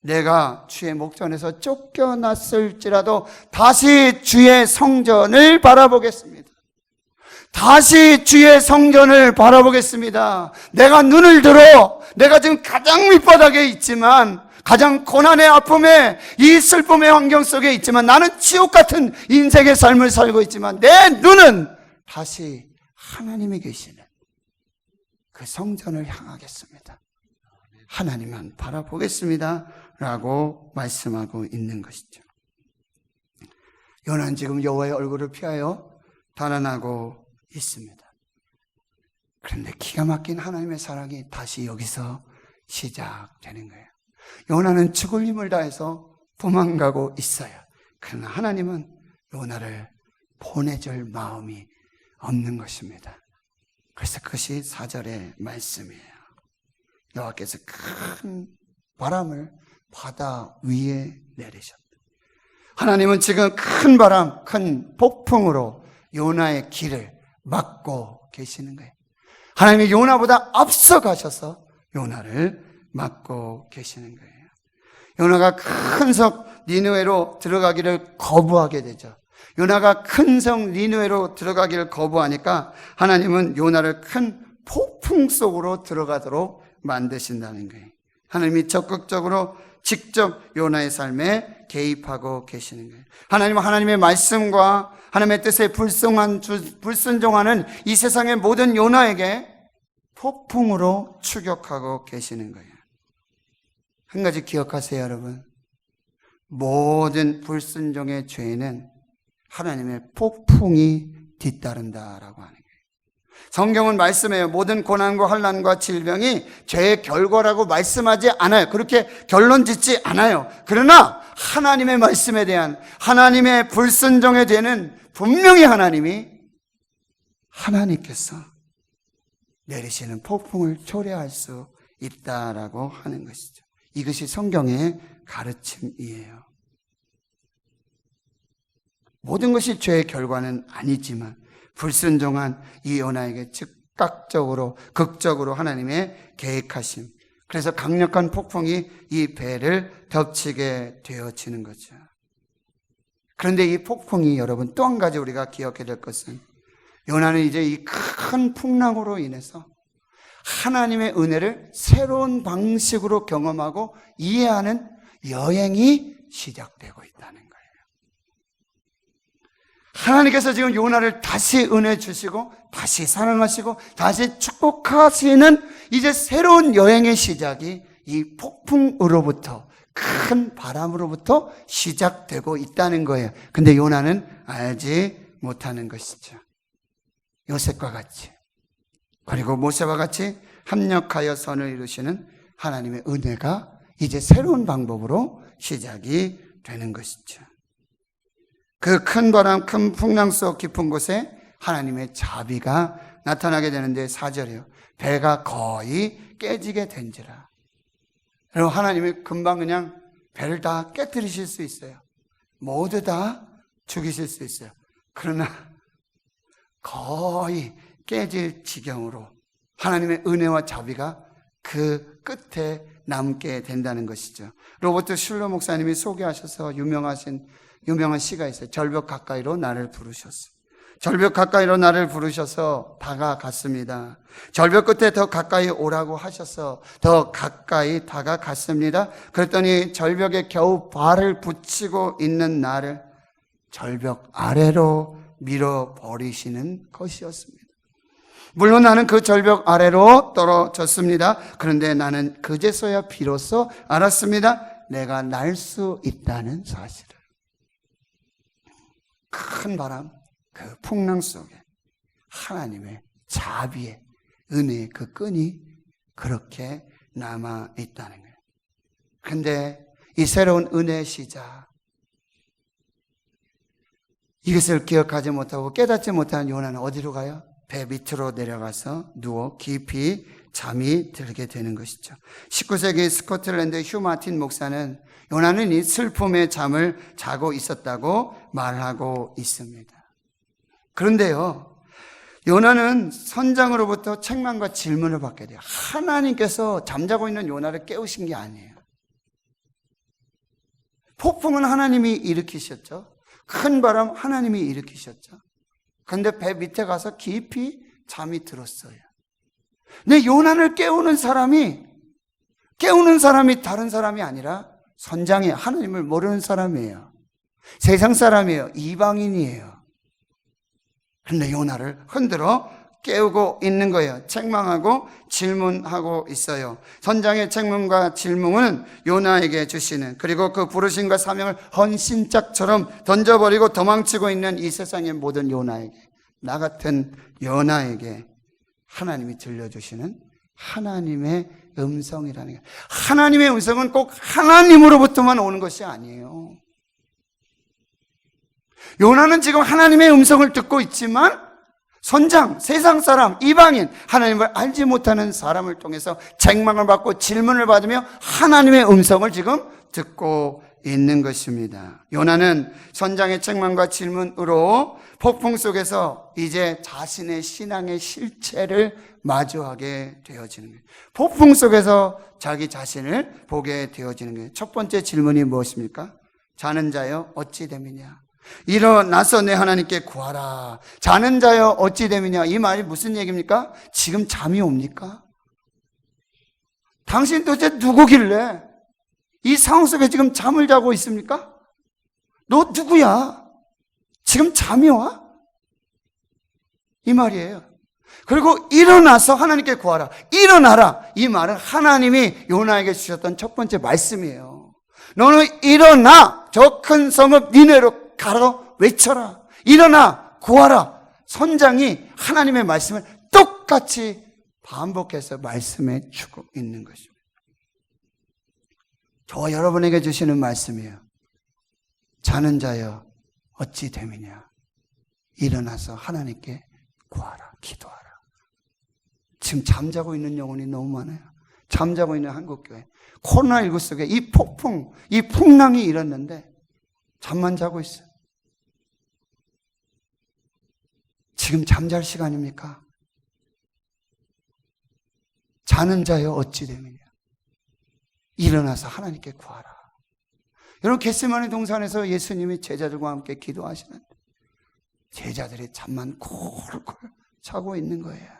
내가 주의 목전에서 쫓겨났을지라도 다시 주의 성전을 바라보겠습니다. 다시 주의 성전을 바라보겠습니다. 내가 눈을 들어, 내가 지금 가장 밑바닥에 있지만, 가장 고난의 아픔에 이 슬픔의 환경 속에 있지만, 나는 지옥 같은 인생의 삶을 살고 있지만 내 눈은 다시 하나님이 계시는 그 성전을 향하겠습니다. 하나님만 바라보겠습니다 라고 말씀하고 있는 것이죠. 요나는 지금 여호와의 얼굴을 피하여 달아나고 있습니다. 그런데 기가 막힌 하나님의 사랑이 다시 여기서 시작되는 거예요. 요나는 죽을 힘을 다해서 도망가고 있어요. 그러나 하나님은 요나를 보내줄 마음이 없는 것입니다. 그래서 그것이 4절의 말씀이에요. 여호와께서 큰 바람을 바다 위에 내리셨다. 하나님은 지금 큰 바람, 큰 폭풍으로 요나의 길을 막고 계시는 거예요. 하나님이 요나보다 앞서 가셔서 요나를 막고 계시는 거예요. 요나가 큰 성 니느웨로 들어가기를 거부하게 되죠. 요나가 큰 성 니느웨로 들어가기를 거부하니까 하나님은 요나를 큰 폭풍 속으로 들어가도록 만드신다는 거예요. 하나님이 적극적으로 직접 요나의 삶에 개입하고 계시는 거예요. 하나님은 하나님의 말씀과 하나님의 뜻에 불순종하는 이 세상의 모든 요나에게 폭풍으로 추격하고 계시는 거예요. 한 가지 기억하세요, 여러분. 모든 불순종의 죄는 하나님의 폭풍이 뒤따른다라고 하는 거예요. 성경은 말씀해요. 모든 고난과 환난과 질병이 죄의 결과라고 말씀하지 않아요. 그렇게 결론 짓지 않아요. 그러나 하나님의 말씀에 대한 하나님의 불순종에 대한 분명히 하나님께서 내리시는 폭풍을 초래할 수 있다라고 하는 것이죠. 이것이 성경의 가르침이에요. 모든 것이 죄의 결과는 아니지만 불순종한 이 요나에게 즉각적으로 극적으로 하나님의 계획하심, 그래서 강력한 폭풍이 이 배를 덮치게 되어지는 거죠. 그런데 이 폭풍이 여러분 또 한 가지 우리가 기억해야 될 것은 요나는 이제 이 큰 풍랑으로 인해서 하나님의 은혜를 새로운 방식으로 경험하고 이해하는 여행이 시작되고 있다는 거예요. 하나님께서 지금 요나를 다시 은혜 주시고 다시 사랑하시고 다시 축복하시는 이제 새로운 여행의 시작이 이 폭풍으로부터, 큰 바람으로부터 시작되고 있다는 거예요. 근데 요나는 알지 못하는 것이죠. 요셉과 같이, 그리고 모세와 같이 합력하여 선을 이루시는 하나님의 은혜가 이제 새로운 방법으로 시작이 되는 것이죠. 그 큰 바람, 큰 풍랑 속 깊은 곳에 하나님의 자비가 나타나게 되는데 4절이에요. 배가 거의 깨지게 된지라. 여러분, 하나님이 금방 그냥 배를 다 깨뜨리실 수 있어요. 모두 다 죽이실 수 있어요. 그러나 거의 깨질 지경으로 하나님의 은혜와 자비가 그 끝에 남게 된다는 것이죠. 로버트 슐러 목사님이 소개하셔서 유명한 시가 있어요. 절벽 가까이로 나를 부르셨어요. 절벽 가까이로 나를 부르셔서 다가갔습니다. 절벽 끝에 더 가까이 오라고 하셔서 더 가까이 다가갔습니다. 그랬더니 절벽에 겨우 발을 붙이고 있는 나를 절벽 아래로 밀어버리시는 것이었습니다. 물론 나는 그 절벽 아래로 떨어졌습니다. 그런데 나는 그제서야 비로소 알았습니다. 내가 날 수 있다는 사실을. 큰 바람, 그 풍랑 속에 하나님의 자비의 은혜의 그 끈이 그렇게 남아 있다는 거예요. 그런데 이 새로운 은혜의 시작, 이것을 기억하지 못하고 깨닫지 못하는 요나는 어디로 가요? 배 밑으로 내려가서 누워 깊이 잠이 들게 되는 것이죠. 19세기 스코틀랜드 휴 마틴 목사는 요나는 이 슬픔의 잠을 자고 있었다고 말하고 있습니다. 그런데요, 요나는 선장으로부터 책망과 질문을 받게 돼요. 하나님께서 잠자고 있는 요나를 깨우신 게 아니에요. 폭풍은 하나님이 일으키셨죠. 큰 바람 하나님이 일으키셨죠. 그런데 배 밑에 가서 깊이 잠이 들었어요. 근데 요나를 깨우는 사람이 다른 사람이 아니라 선장이에요. 하나님을 모르는 사람이에요. 세상 사람이에요. 이방인이에요. 그런데 요나를 흔들어 깨우고 있는 거예요. 책망하고 질문하고 있어요. 선장의 책문과 질문은 요나에게 주시는, 그리고 그 부르심과 사명을 헌신짝처럼 던져버리고 도망치고 있는 이 세상의 모든 요나에게, 나 같은 요나에게 하나님이 들려주시는 하나님의 음성이라는 게, 하나님의 음성은 꼭 하나님으로부터만 오는 것이 아니에요. 요나는 지금 하나님의 음성을 듣고 있지만 선장, 세상 사람, 이방인, 하나님을 알지 못하는 사람을 통해서 책망을 받고 질문을 받으며 하나님의 음성을 지금 듣고 있는 것입니다. 요나는 선장의 책망과 질문으로 폭풍 속에서 이제 자신의 신앙의 실체를 마주하게 되어지는 거예요. 폭풍 속에서 자기 자신을 보게 되어지는 거예요. 첫 번째 질문이 무엇입니까? 자는 자여 어찌 됨이냐? 일어나서 내 하나님께 구하라. 자는 자여 어찌 됨이냐? 이 말이 무슨 얘기입니까? 지금 잠이 옵니까? 당신 도대체 누구길래 이 상황 속에 지금 잠을 자고 있습니까? 너 누구야? 지금 잠이 와? 이 말이에요. 그리고 일어나서 하나님께 구하라. 일어나라. 이 말은 하나님이 요나에게 주셨던 첫 번째 말씀이에요. 너는 일어나. 저 큰 성읍 니네로 가라. 외쳐라. 일어나. 구하라. 선장이 하나님의 말씀을 똑같이 반복해서 말씀해 주고 있는 것입니다. 저와 여러분에게 주시는 말씀이에요. 자는 자여 어찌 됨이냐. 일어나서 하나님께 구하라. 기도하라. 지금 잠자고 있는 영혼이 너무 많아요. 잠자고 있는 한국교회. 코로나19 속에 이 폭풍, 이 풍랑이 일었는데 잠만 자고 있어요. 지금 잠잘 시간입니까? 자는 자여 어찌 됨이냐. 일어나서 하나님께 구하라. 여러분, 겟세마네 동산에서 예수님이 제자들과 함께 기도하시는데 제자들이 잠만 콜콜 자고 있는 거예요.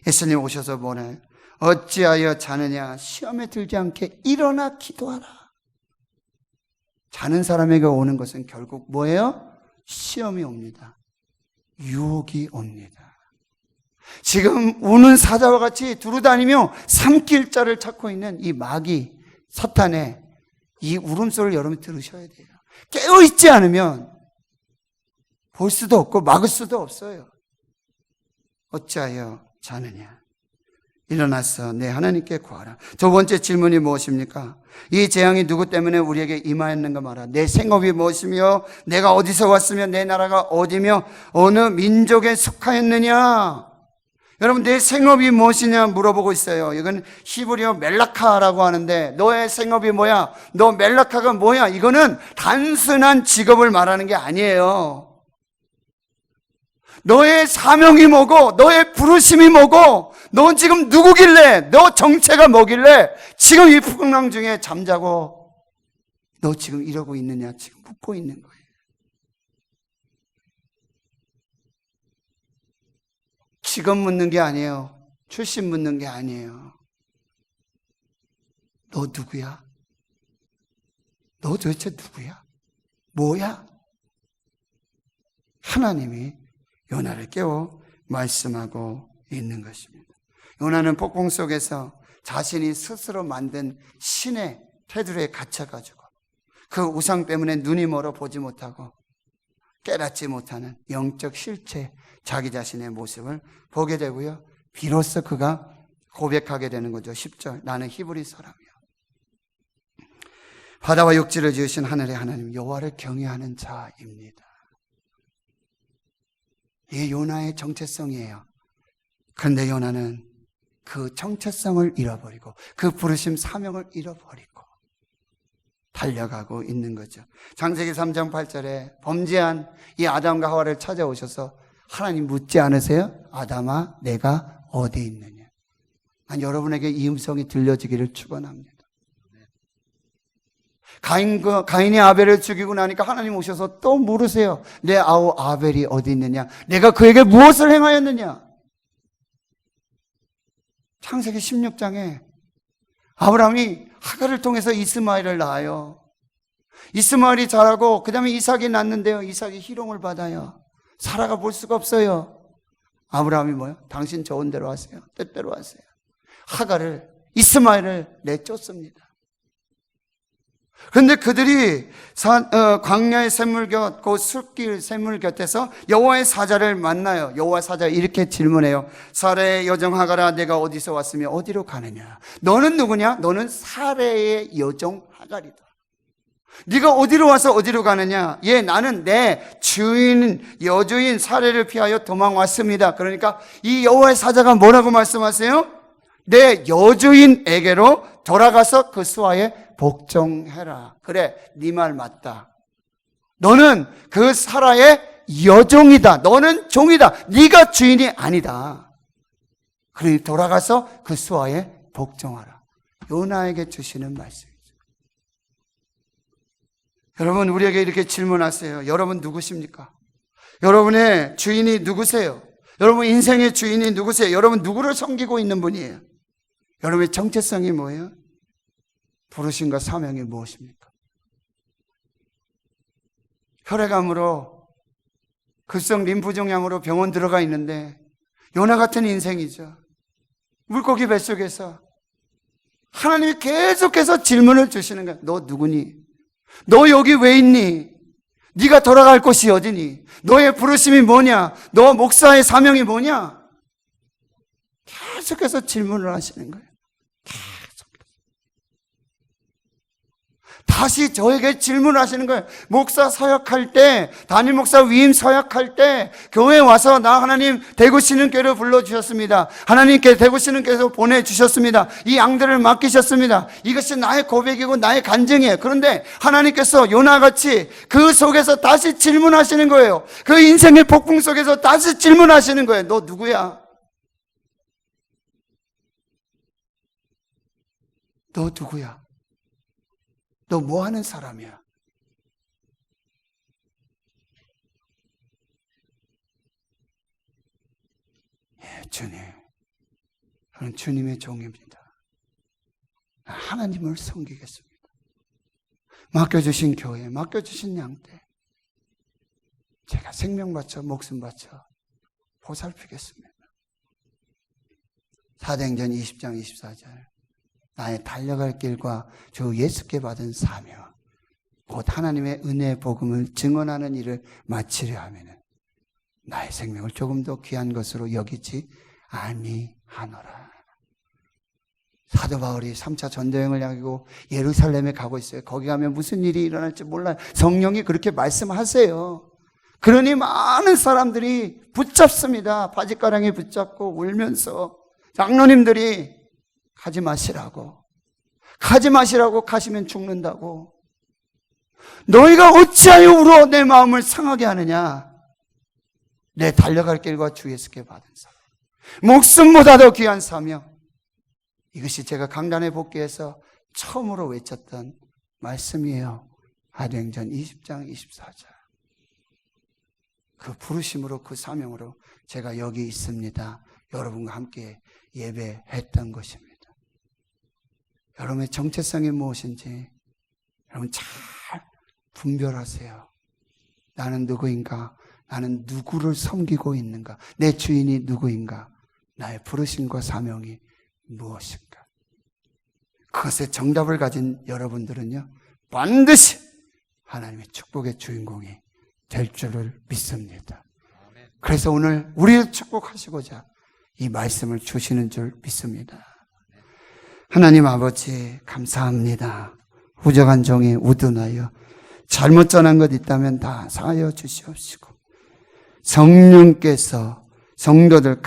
예수님 오셔서 뭐래? 어찌하여 자느냐? 시험에 들지 않게 일어나 기도하라. 자는 사람에게 오는 것은 결국 뭐예요? 시험이 옵니다. 유혹이 옵니다. 지금 우는 사자와 같이 두루다니며 삼킬 자를 찾고 있는 이 마귀, 사탄의 이 울음소리를 여러분이 들으셔야 돼요. 깨어있지 않으면 볼 수도 없고 막을 수도 없어요. 어찌하여 자느냐? 일어나서 내 하나님께 구하라. 두 번째 질문이 무엇입니까? 이 재앙이 누구 때문에 우리에게 임하였는가 말아. 내 생업이 무엇이며 내가 어디서 왔으며 내 나라가 어디며 어느 민족에 속하였느냐. 여러분, 내 생업이 무엇이냐 물어보고 있어요. 이건 히브리어 멜라카라고 하는데 너의 생업이 뭐야? 너 멜라카가 뭐야? 이거는 단순한 직업을 말하는 게 아니에요. 너의 사명이 뭐고 너의 부르심이 뭐고 너 지금 누구길래, 너 정체가 뭐길래 지금 이 풍랑 중에 잠자고 너 지금 이러고 있느냐, 지금 묻고 있는 거예요. 직업 묻는 게 아니에요. 출신 묻는 게 아니에요. 너 누구야? 너 도대체 누구야? 뭐야? 하나님이 요나를 깨워 말씀하고 있는 것입니다. 요나는 폭풍 속에서 자신이 스스로 만든 신의 테두리에 갇혀가지고 그 우상 때문에 눈이 멀어 보지 못하고 깨닫지 못하는 영적 실체, 자기 자신의 모습을 보게 되고요. 비로소 그가 고백하게 되는 거죠. 10절. 나는 히브리 사람이요. 바다와 육지를 지으신 하늘의 하나님 여호와를 경외하는 자입니다. 이게 요나의 정체성이에요. 그런데 요나는 그 정체성을 잃어버리고 그 부르심 사명을 잃어버리고 달려가고 있는 거죠. 창세기 3장 8절에 범죄한 이 아담과 하와를 찾아오셔서 하나님 묻지 않으세요? 아담아, 내가 어디 있느냐? 난 여러분에게 이 음성이 들려지기를 축원합니다. 가인이 아벨을 죽이고 나니까 하나님 오셔서 또 물으세요. 내 아우 아벨이 어디 있느냐? 내가 그에게 무엇을 행하였느냐? 창세기 16장에 아브라함이 하갈을 통해서 이스마엘을 낳아요. 이스마엘이 자라고 그 다음에 이삭이 낳는데요. 이삭이 희롱을 받아요. 사라가 볼 수가 없어요. 아브라함이 뭐요? 당신 좋은 대로 하세요. 뜻대로 하세요. 하갈을, 이스마엘을 내쫓습니다. 그런데 그들이 광야의 샘물곁, 그 숲길 샘물 곁에서 여호와의 사자를 만나요. 여호와 사자가 이렇게 질문해요. 사레의 여종 하갈아, 내가 어디서 왔으며 어디로 가느냐? 너는 누구냐? 너는 사레의 여종 하갈이다. 네가 어디로 와서 어디로 가느냐? 예, 나는 내 주인, 여주인 사레를 피하여 도망왔습니다. 그러니까 이 여호와의 사자가 뭐라고 말씀하세요? 내 여주인에게로 돌아가서 그 수하에 복종해라. 그래, 네 말 맞다. 너는 그 사라의 여종이다. 너는 종이다. 네가 주인이 아니다. 그러니 돌아가서 그 수하에 복종하라. 요나에게 주시는 말씀이죠. 여러분, 우리에게 이렇게 질문하세요. 여러분 누구십니까? 여러분의 주인이 누구세요? 여러분 인생의 주인이 누구세요? 여러분 누구를 섬기고 있는 분이에요? 여러분의 정체성이 뭐예요? 부르심과 사명이 무엇입니까? 혈액암으로 급성 림프종양으로 병원 들어가 있는데 요나 같은 인생이죠. 물고기 뱃속에서 하나님이 계속해서 질문을 주시는 거야. 너 누구니? 너 여기 왜 있니? 네가 돌아갈 곳이 어디니? 너의 부르심이 뭐냐? 너 목사의 사명이 뭐냐? 계속해서 질문을 하시는 거예요. 다시 저에게 질문하시는 거예요. 목사 사역할 때, 담임 목사 위임 사역할 때 교회에 와서 나 하나님 대구시는 교회로 불러주셨습니다. 하나님께 대구시는 교회에서 보내주셨습니다. 이 양들을 맡기셨습니다. 이것이 나의 고백이고 나의 간증이에요. 그런데 하나님께서 요나같이 그 속에서 다시 질문하시는 거예요. 그 인생의 폭풍 속에서 다시 질문하시는 거예요. 너 누구야? 너 누구야? 너 뭐 하는 사람이야? 예, 주님. 저는 주님의 종입니다. 하나님을 섬기겠습니다. 맡겨주신 교회, 맡겨주신 양떼. 제가 생명 바쳐, 목숨 바쳐 보살피겠습니다. 사도행전 20장 24절. 나의 달려갈 길과 주 예수께 받은 사명, 곧 하나님의 은혜의 복음을 증언하는 일을 마치려 하면은 나의 생명을 조금 더 귀한 것으로 여기지 아니하노라. 사도 바울이 3차 전도여행을 하고 예루살렘에 가고 있어요. 거기 가면 무슨 일이 일어날지 몰라요. 성령이 그렇게 말씀하세요. 그러니 많은 사람들이 붙잡습니다. 바짓가랑이 붙잡고 울면서 장로님들이 가지 마시라고. 가지 마시라고 가시면 죽는다고. 너희가 어찌하여 울어 내 마음을 상하게 하느냐. 내 달려갈 길과 주 예수께 받은 사명. 목숨보다 더 귀한 사명. 이것이 제가 강단에 복귀해서 처음으로 외쳤던 말씀이에요. 사도행전 20장 24절. 그 부르심으로 그 사명으로 제가 여기 있습니다. 여러분과 함께 예배했던 것입니다. 여러분의 정체성이 무엇인지 여러분 잘 분별하세요. 나는 누구인가? 나는 누구를 섬기고 있는가? 내 주인이 누구인가? 나의 부르심과 사명이 무엇인가? 그것에 정답을 가진 여러분들은요, 반드시 하나님의 축복의 주인공이 될 줄을 믿습니다. 그래서 오늘 우리를 축복하시고자 이 말씀을 주시는 줄 믿습니다. 하나님 아버지 감사합니다. 후적한 종이 우둔하여 잘못 전한 것 있다면 다 사하여 주시옵시고, 성령께서 성도들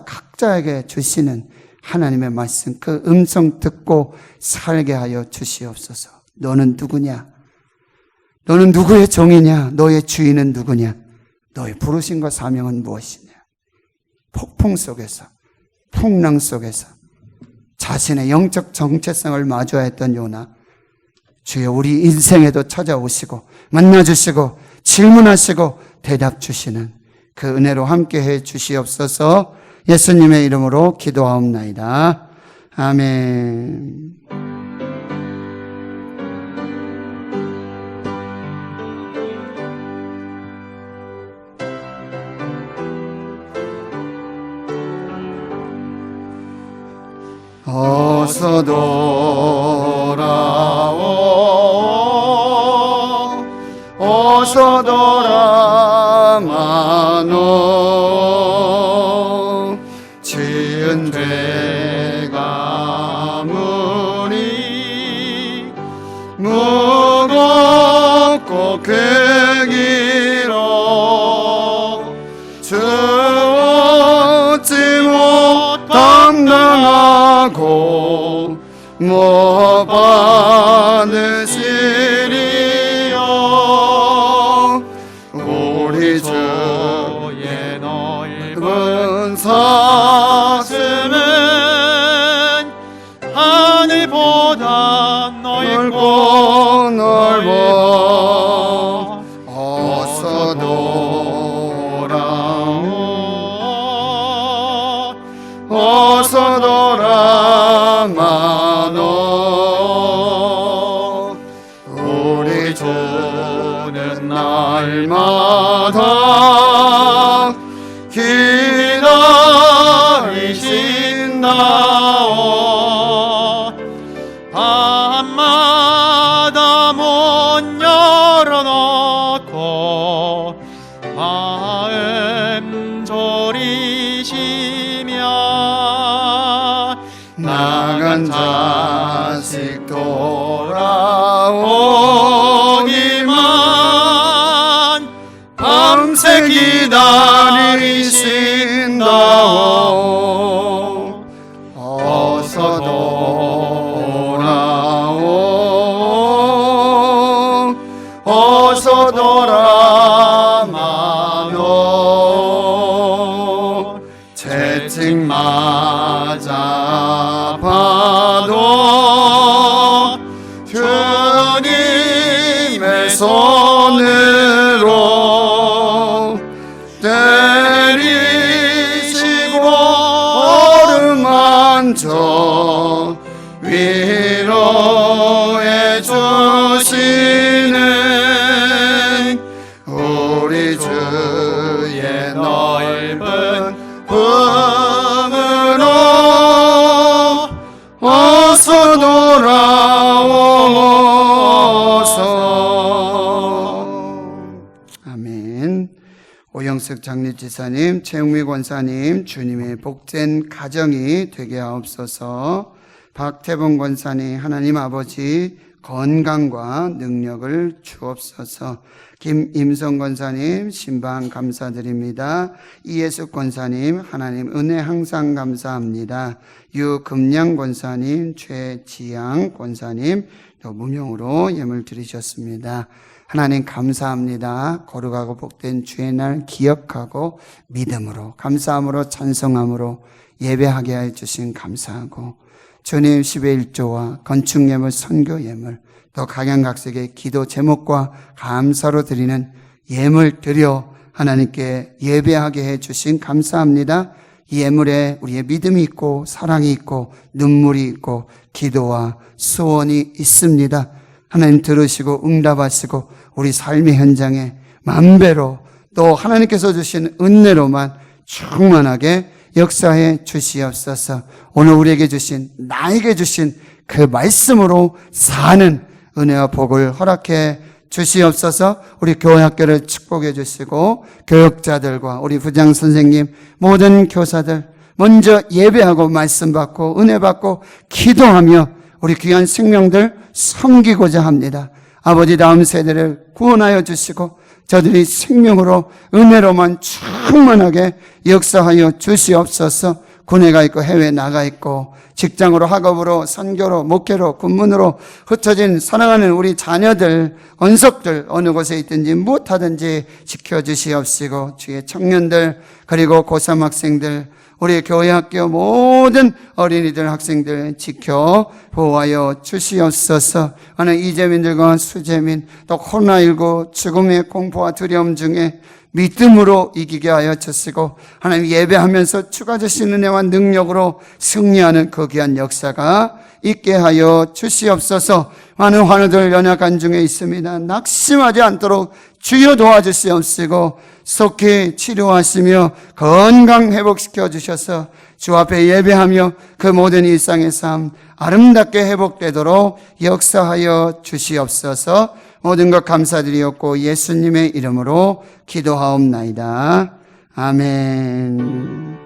각자에게 주시는 하나님의 말씀, 그 음성 듣고 살게 하여 주시옵소서. 너는 누구냐? 너는 누구의 종이냐? 너의 주인은 누구냐? 너의 부르심과 사명은 무엇이냐? 폭풍 속에서, 풍랑 속에서 자신의 영적 정체성을 마주해야 했던 요나, 주여 우리 인생에도 찾아오시고 만나주시고 질문하시고 대답 주시는 그 은혜로 함께해 주시옵소서. 예수님의 이름으로 기도하옵나이다. 아멘. 어서 돌아오, 어서 돌아마노. 지은 죄가 무리 무겁고 크기로 주 얻지 못 감당하고 못 받으시리요. 우리 주의 넓은 사슴은 하늘보다 넓고 넓어. 어서 돌아오, 어서 돌아 마음 졸이시며 나간 자식 돌아오기만 밤새 기다리신다오 어서 돌아오 어서 돌아마노 채찍 맞아 봐도 주님의 손으로 때리시고 어루만져 위로해 주시는 우리 주의 넓은 품으로 어서 돌아오소. 아멘. 오영석 장례지사님, 최웅미 권사님, 주님의 복된 가정이 되게 하옵소서. 박태봉 권사님, 하나님 아버지 건강과 능력을 주옵소서. 김임성 권사님, 신방 감사드립니다. 이예숙 권사님, 하나님 은혜 항상 감사합니다. 유금양 권사님, 최지양 권사님, 또 무명으로 예물 드리셨습니다. 하나님 감사합니다. 거룩하고 복된 주의 날 기억하고 믿음으로, 감사함으로, 찬송함으로 예배하게 해주신 감사하고, 주님 10의 1조와 건축 예물, 선교 예물, 또 각양각색의 기도 제목과 감사로 드리는 예물 드려 하나님께 예배하게 해주신 감사합니다. 이 예물에 우리의 믿음이 있고 사랑이 있고 눈물이 있고 기도와 소원이 있습니다. 하나님 들으시고 응답하시고 우리 삶의 현장에 만배로 또 하나님께서 주신 은혜로만 충만하게 역사해 주시옵소서. 오늘 우리에게 주신, 나에게 주신 그 말씀으로 사는 은혜와 복을 허락해 주시옵소서. 우리 교회학교를 축복해 주시고 교육자들과 우리 부장 선생님, 모든 교사들 먼저 예배하고 말씀 받고 은혜 받고 기도하며 우리 귀한 생명들 섬기고자 합니다. 아버지, 다음 세대를 구원하여 주시고 저들이 생명으로 은혜로만 충만하게 역사하여 주시옵소서. 군에가 있고 해외에 나가 있고 직장으로, 학업으로, 선교로, 목회로, 군문으로 흩어진 사랑하는 우리 자녀들, 언석들 어느 곳에 있든지 무엇하든지 지켜주시옵시고, 주의 청년들 그리고 고3 학생들, 우리 교회학교 모든 어린이들, 학생들 지켜 보호하여 주시옵소서. 하나님, 이재민들과 수재민, 또 코로나19 죽음의 공포와 두려움 중에 믿음으로 이기게 하여 주시고, 하나님 예배하면서 추가 주신 은혜와 능력으로 승리하는 그 귀한 역사가 있게 하여 주시옵소서. 많은 환우들 연약한 중에 있습니다. 낙심하지 않도록 주여 도와주시옵시고 속히 치료하시며 건강 회복시켜 주셔서 주 앞에 예배하며 그 모든 일상의 삶 아름답게 회복되도록 역사하여 주시옵소서. 모든 것 감사드리옵고 예수님의 이름으로 기도하옵나이다. 아멘.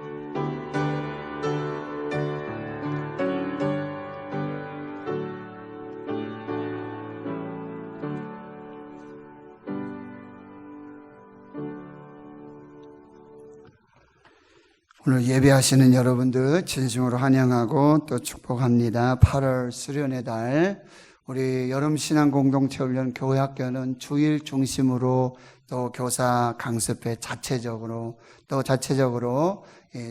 오늘 예배하시는 여러분들 진심으로 환영하고 또 축복합니다. 8월 수련의 달, 우리 여름신앙 공동체훈련 교회학교는 주일 중심으로 또 교사 강습회 자체적으로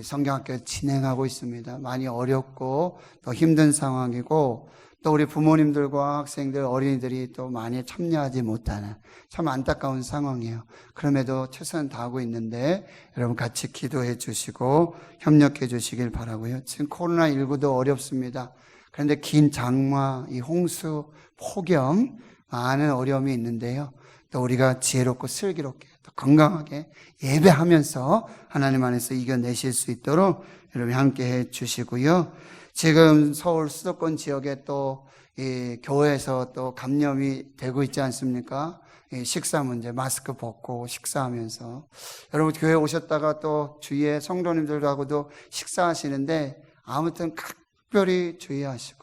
성경학교 진행하고 있습니다. 많이 어렵고 또 힘든 상황이고, 또 우리 부모님들과 학생들, 어린이들이 또 많이 참여하지 못하는 참 안타까운 상황이에요. 그럼에도 최선을 다하고 있는데 여러분 같이 기도해 주시고 협력해 주시길 바라고요. 지금 코로나19도 어렵습니다. 그런데 긴 장마, 이 홍수, 폭염, 많은 어려움이 있는데요. 또 우리가 지혜롭고 슬기롭게 또 건강하게 예배하면서 하나님 안에서 이겨내실 수 있도록 여러분이 함께 해 주시고요. 지금 서울 수도권 지역에 또 이 교회에서 또 감염이 되고 있지 않습니까? 이 식사 문제, 마스크 벗고 식사하면서 여러분 교회 오셨다가 또 주위에 성도님들하고도 식사하시는데 아무튼 각별히 주의하시고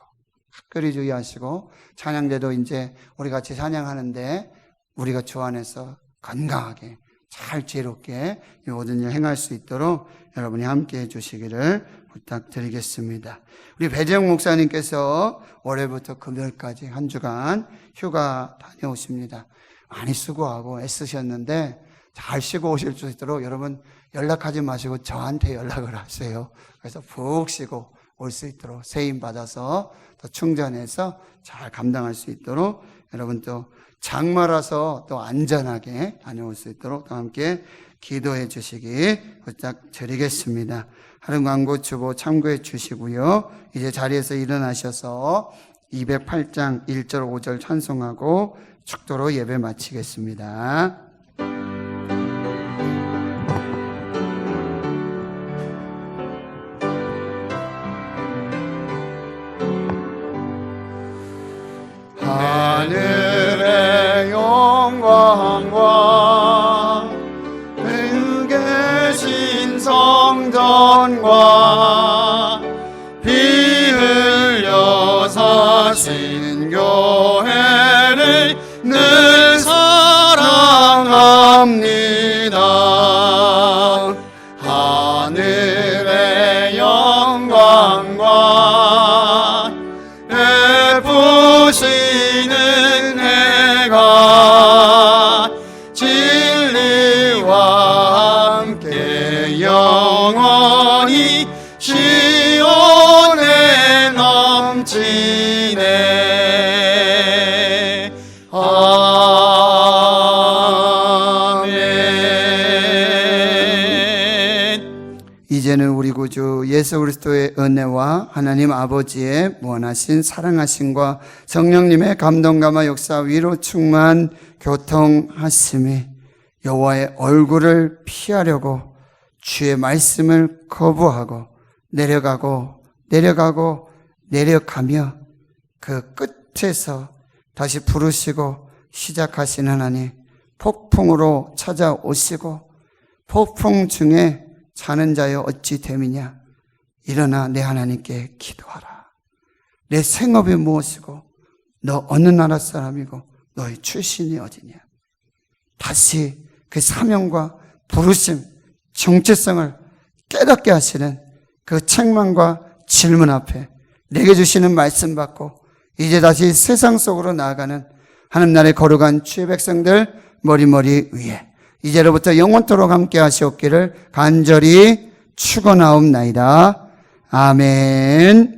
찬양대도 이제 우리 같이 찬양하는데 우리가 주 안에서 건강하게 잘 지혜롭게 이 모든 일 행할 수 있도록 여러분이 함께 해주시기를 부탁드리겠습니다. 우리 배재영 목사님께서 월요일부터 금요일까지 한 주간 휴가 다녀오십니다. 많이 수고하고 애쓰셨는데 잘 쉬고 오실 수 있도록 여러분 연락하지 마시고 저한테 연락을 하세요. 그래서 푹 쉬고 올 수 있도록 세임 받아서 더 충전해서 잘 감당할 수 있도록 여러분 또 장마라서 또 안전하게 다녀올 수 있도록 또 함께 기도해 주시기 부탁드리겠습니다. 하루 광고 주보 참고해 주시고요. 이제 자리에서 일어나셔서 208장 1절 5절 찬송하고 축도로 예배 마치겠습니다. 하늘의 영광과 늘 계신 성전과 피 흘려 사신 교회를 늘 사랑합니다. 하늘의 영광과 베푸시는 해가 진리와 함께 영원히 시온에 넘치네. 아멘. 이제는 우리 구주 예수 그리스도의 은혜와 하나님 아버지의 무한하신 사랑하심과 성령님의 감동감화 역사 위로 충만 교통하심이 여호와의 얼굴을 피하려고 주의 말씀을 거부하고 내려가며 그 끝에서 다시 부르시고 시작하신 하나님, 폭풍으로 찾아오시고 폭풍 중에 사는 자여 어찌 됨이냐. 일어나 내 하나님께 기도하라. 내 생업이 무엇이고 너 어느 나라 사람이고 너의 출신이 어디냐. 다시 그 사명과 부르심, 정체성을 깨닫게 하시는 그 책망과 질문 앞에 내게 주시는 말씀 받고 이제 다시 세상 속으로 나아가는 하나님 나라의 거룩한 주의 백성들 머리머리 위에 이제로부터 영원토록 함께 하시옵기를 간절히 축원하옵나이다. 아멘.